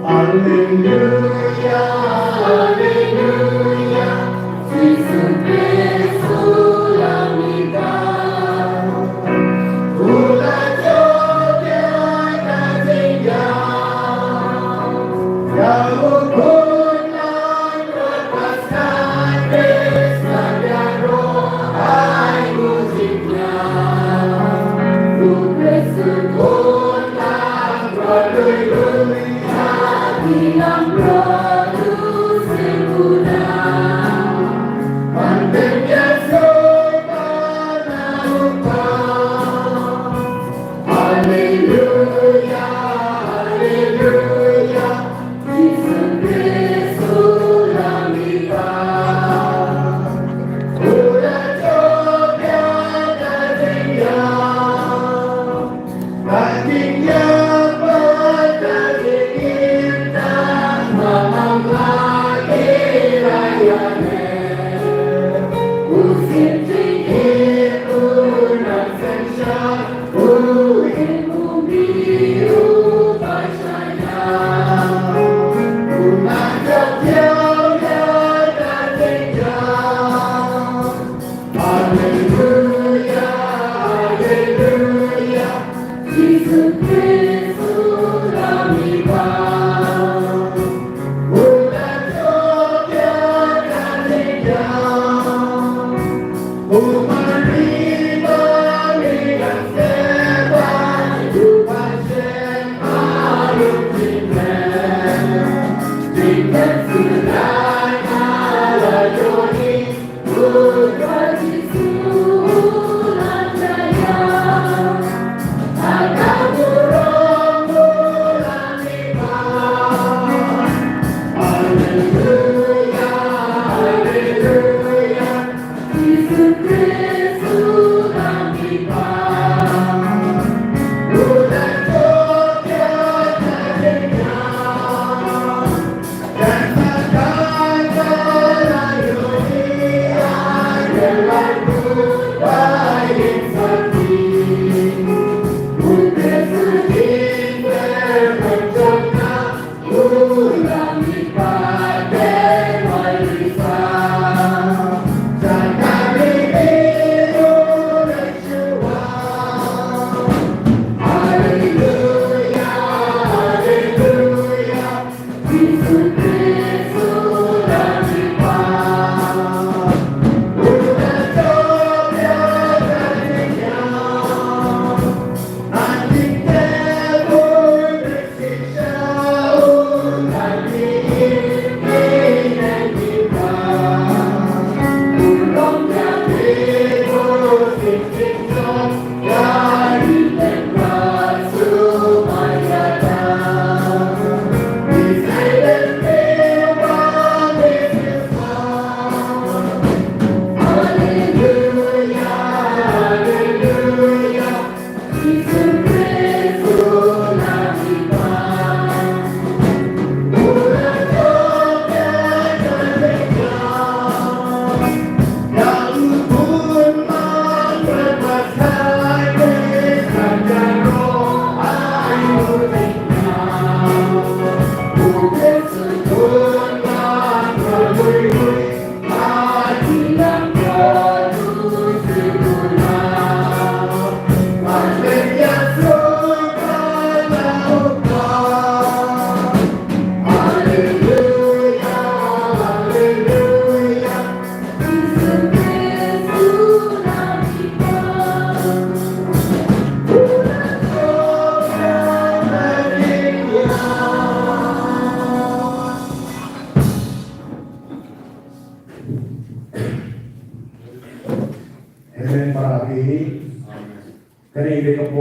อัลเลลูยาอัลเลลูยาที่สุดเป็นสุลามิกาอุลาโจเดียนาจิยา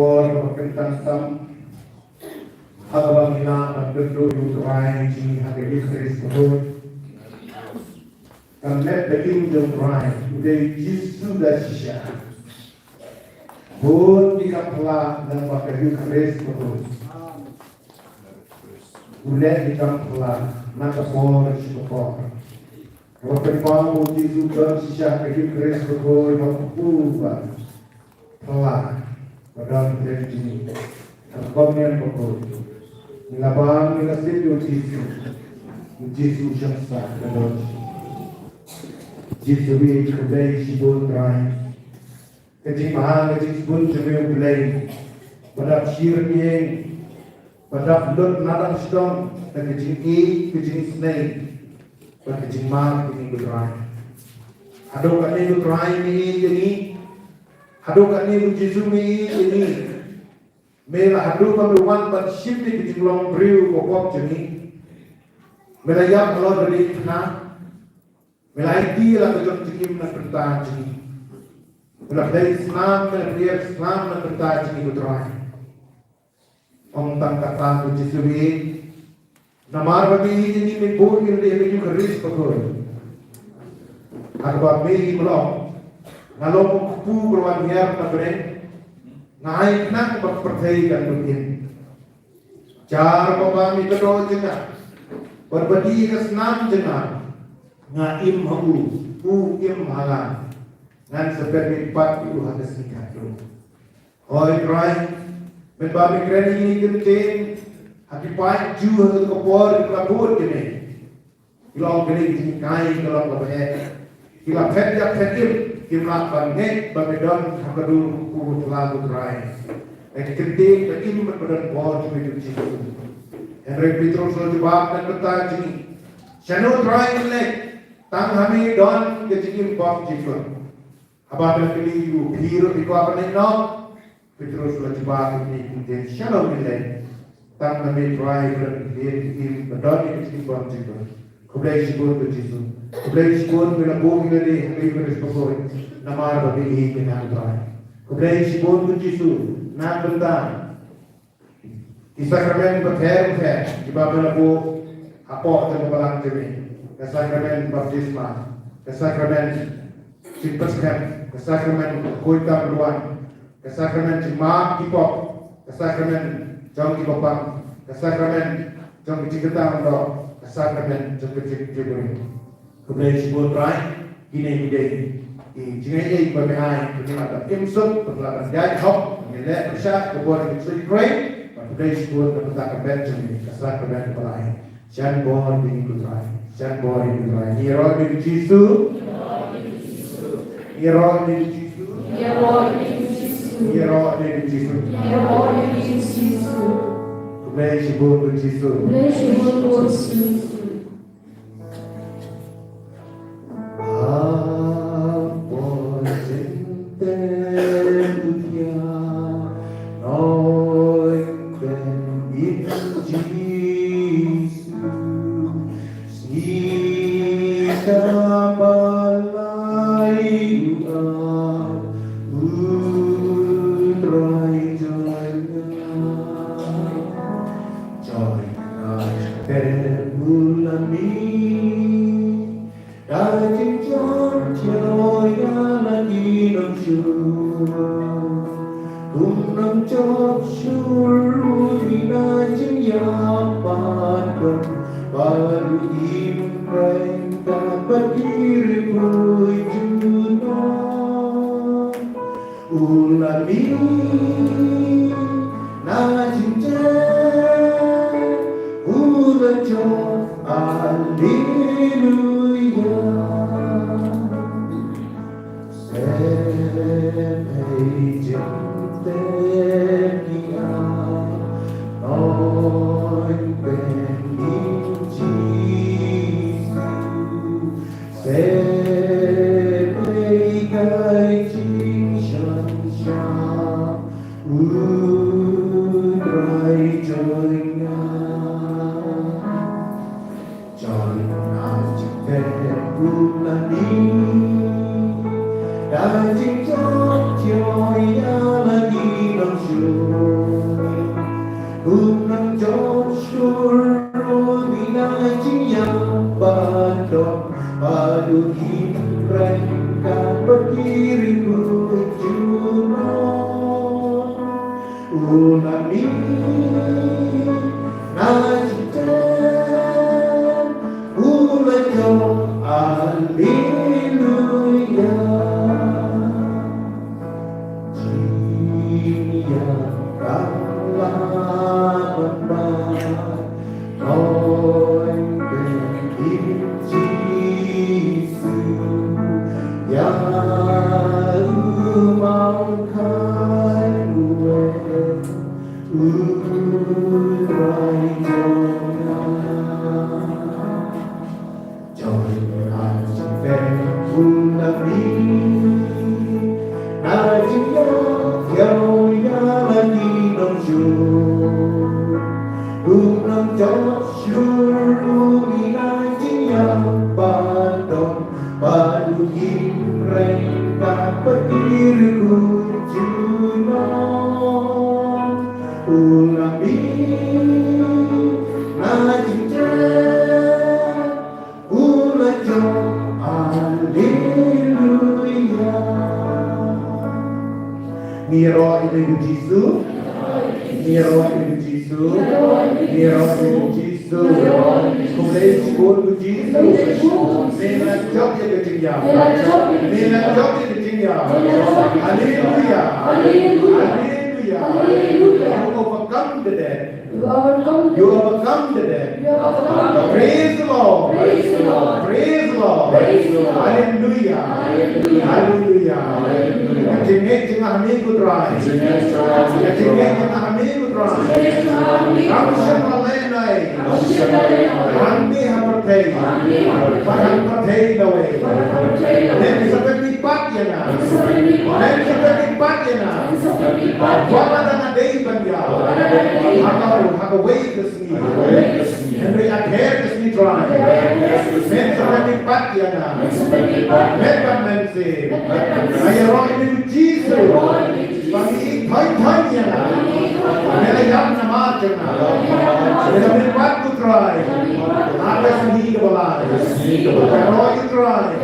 bor makan tam agam ina berdoa utrai ji hari Kristus kan let begin the right today Jesus dah sisa bor dikapla dan pakai Kristus udah dikapla nak bor syukur kalau perempuan Jesus dah sisa pakai Kristus bor mampu pelan pada hari ini Communal pokok nilabang nilasip yung Jesus siyang sa kalot Jesus will kubay sibon try kajing mahal kajing sibon siya kulay padap shirniyeng padap lot natang stong kajing kajing snake kajing mahal kajing kutray ado kani kutray ni ini hadu kani Jesus mi ini mela hadu kami wan ban shifti di long briu kokok jeni mela yap lo dari na mela iki la kejong jikim na perta jeni mela dari Islam na dia Islam na perta jeni kutrai om tang kata tu Jesuwi namar bagi jeni me bogil de me keris pokoi arba me melong ngalong kupu berwan hiar na beren ngai nak berpercaya kan mungkin jar babami kedo jenga berbadi ke senam jenga ngaim hu im halang ngan seperti pat itu ada sedikit oi right ben babi kreni ini kenting hati pai ju ke kopor ke labur kene ilong kene ini kai kalau babe kila pet ya petim kimlah bangek babedon hakadul kuku lagu trai ek kenting begini berbadan bor hidup jitu Henry Petrus lo jawab dan bertanya jini shano trai lek tang hami don kejikim bom jitu apa beli you hero iko apa no Petrus lo jawab ini kenting shano lek tang hami trai dan kejikim don kejikim bom jitu kublai sibur kejitu kublai sibur bila bogi lagi hari Kristus namar bagi ini dengan Tuhan. Kublai sibur Yesus nak bentang. Isakramen berher, di bawah lagu apa yang berlaku ini. Kesakramen baptisma, kesakramen simperskan, kesakramen kuitam luan, kesakramen jemaat kipok, kesakramen jong kipopang, kesakramen jong kiciketang do, kesakramen jong kiciketang. Kublai sibur try ini ide. Jingai bagi ai penyelamatan imsum penyelamatan jadi hok mengelak bersyak kebuat kita dikrai pada sebut tentang kebencian ini kesalahan kebencian pelai jangan bohong ini kutrai jangan bohong ini kutrai niro di Yesu niro di Yesu niro di Yesu kembali sebut di Yesu Đã chính chót chiều ya là đi đồng Gunung Joshua Minajia Bandung Padu mereka berdiri Juno Ulami Najitan Ulajo Alleluia Jinia Miro itu Yesus, Miro itu Yesus, Miro itu Yesus. Kemudian sebut Yesus. Mena job itu tinggal, Mena job itu tinggal. Haleluya, Haleluya, Haleluya. You overcome the dead. You overcome the dead. Praise the Lord. Praise the Lord. Praise the Lord. Hallelujah. Hallelujah. Jengek kami putrai. Jengek kami putrai. Kamu semua lain-lain. Kami hampir Pakai dawe. Dan seperti patnya. Dan seperti patnya. Wala dengan day bangya. Haka wait the sni. Henry akhir the sni try. Men seperti patnya. Men mense. Ayah roh ini Jesus. Bagi thai-thainya. Melayam nama jana. Melayam waktu try. Ada seni kebalai. Roh itu try.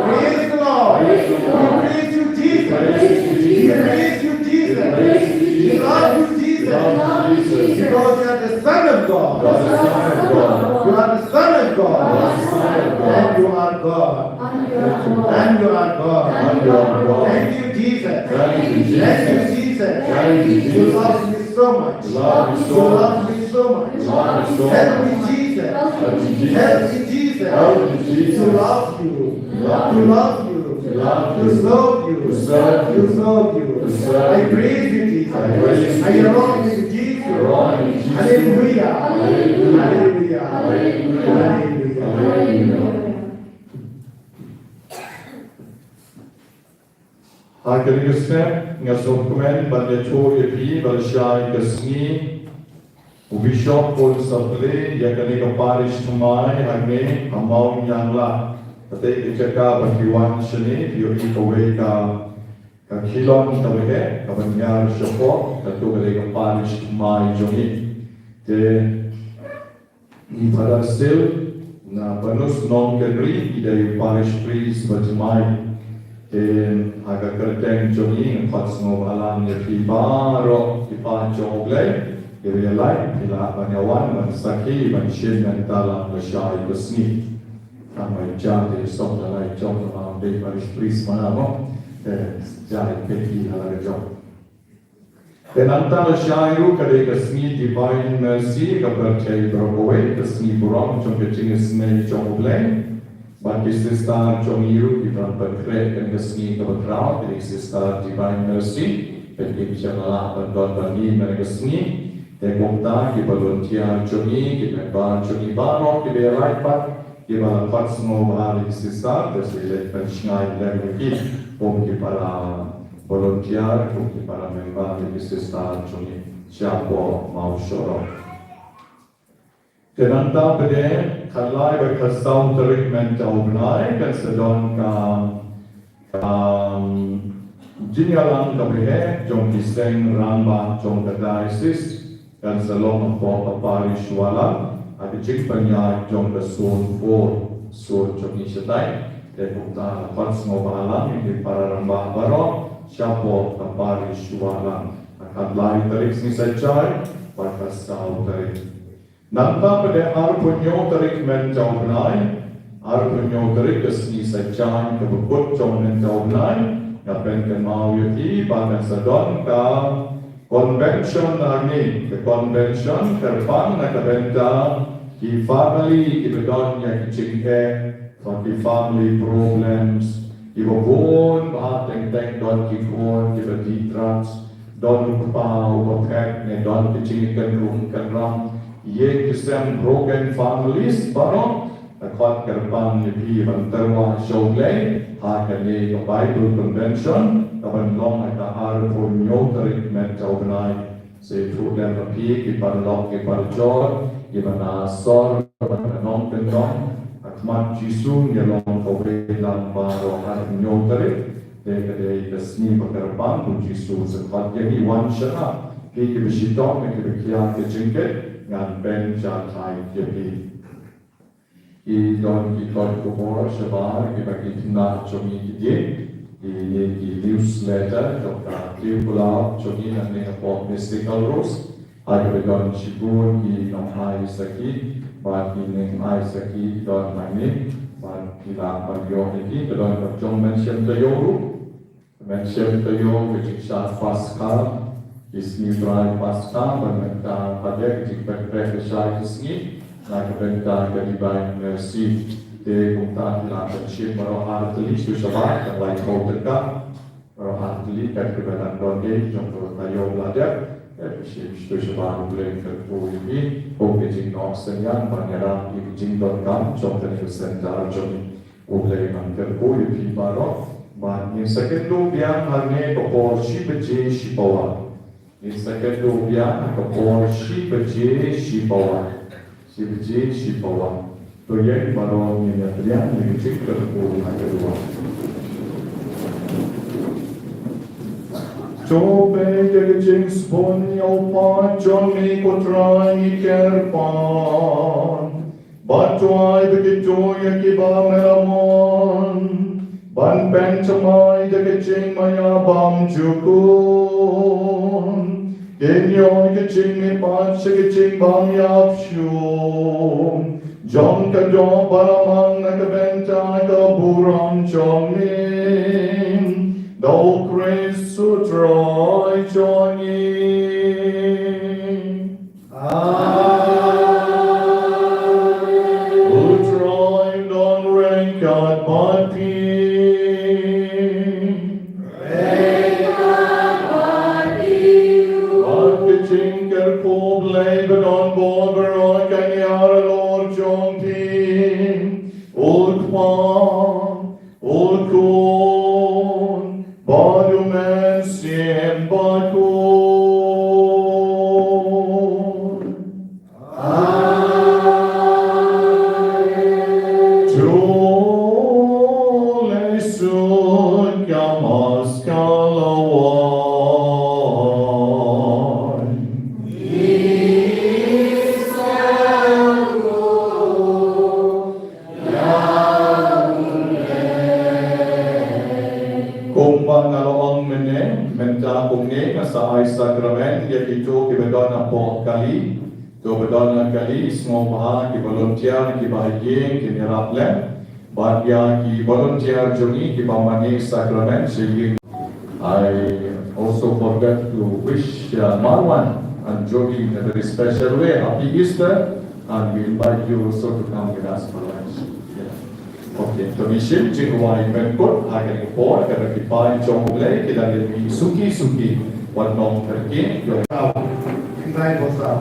Praise the Lord. Praise you Jesus. Praise you Jesus. We love you Jesus. Because you are the Son of God. You are the Son of God. And you are God. And you are God. Thank you Jesus. Thank you Jesus. You love me so much. You love me so much. Help me Jesus. Help me Jesus. To love you. To love you. To serve you. To serve you. I praise you Jesus. I adore you Jesus. Hallelujah. Hallelujah. Hallelujah. Hakeligesne, ngasopmen, bandeto epi, balshai gasni, ubishop pol saple, yakane parish tumai, hagne, amau nyangla. Ate ichaka bakiwan shani, yo ikawe ka kilon tawe, ka banyar shopok, ka tugale parish tumai joni. Te pada still na panus non kenri, ida parish priest batumai. Aga kerteng joni empat semua alam ya KIBA roh KIBA joglai dia lain bila banyawan mansaki manshin dan dalam besyai besni ramai jadi sok dalam jom dalam dek baris pris mana mo jadi peki dalam jom dan antara syairu kadai besni divine mercy kepercayai berkowe besni burang jom kecing senai joglai Bagi sista Jomiru kita berkreat kesni keberkau dari sista Divine Mercy bagi bicara bantuan bagi mereka kesni dan kita volunteer Jomi kita bar Jomi barok kita rapat kita lapat semua hari sista dari pensiun dan lagi untuk para volunteer untuk para member dari sista Jomi siapa mau syurga. Kenanta pada kalai berkasau terik menjauh benar dan sedang Jinyalang kabehe jong kiseng ramba jong diocese dan salong po parish wala at jing panya jong besun for sur jong isatay de punta pats ngobalang di para ramba baro siapo parish wala akan lain tarik ni sajai pakas tau tarik nanta pada arpunyo tarik men jauh benai arpunyo tarik kesni sajai kebukut jong men jauh benai Ngapain kan mau yuti bahkan sedon ka convention ani ke convention KYRPANG nak benta ki family ki bedon ya ki cingke for ki family problems ki bobon bahat teng don ki kon ki betitrans don pau bopek ne don ki cingke rum kan ram ye kisam broken families baron akot KYRPANG ni bi banterwa shogle hakane yung Bible Convention kapan long ay kahar po nyo tarik medya ugnay sa ito den rapi kipanlok kipanjor kipanasor kipananong pendong at mat jisu nyalong kawilang baro har nyo tarik dekade kasni pagkarapang kung jisu sa kwadya iwan siya na kikibisitong kikibikiyang kicingkit ngan ben siya kay kipi I don ki kod kubor shabar ki bagi tina chogi ki die ki newsletter joka tribula chogi na ne po mystical rules ay don shibun ki no ai saki ba ki ne ai saki don mani ba ki la bagyo ki don jong mention to yo which is Pascal is new drive Pascal ban ta pada ki pek shy kisni nakabenta ka di MRC de kumta hilakan ship maro artili su shabat ka lai hotel ka maro artili ka kebelan donde jong tayo belajar ship su shabat boleh terpulih hope jing no senyan panera jing .com jong tani center jong boleh terpulih pi maro ban ni second biang harne ko por ship je shipawa ni second biang ko por ship je shipawa Sibiji Shipawa. To yang baru ni trian ni cik terpuluh ada dua. Coba jadi cing sponyo pancon ni kotrai KYRPANG. Batuai begitu yang KIBA meramon. Ban pencamai jadi cing maya bam jukun. Kenyon kecing ni panca kecing bang yap syum Jom kadong paramang nakabenta kaburang jomnin Dau kres sutrai jonin Utrai don rengkat mati Leven on board Baroy kan jara Lord John Pin Old Kwan Old Kon Badumen Siem Bakun Tole Sud Gamas Kalawan sa ay sakrament ya ito kibedon na po kali to bedon na kali semua bahan ki volunteer ki bahaging ki niraplen bagya ki volunteer joni ki bamani sakrament sigi I also forgot to wish Marwan and Jogi in a very special way happy Easter and we invite you also to come with us for lunch. Okay, to mission jingwa imenkot akan ipor kada kipai chongle kita ni sukiวันนองตะกี้โยม Nai bosau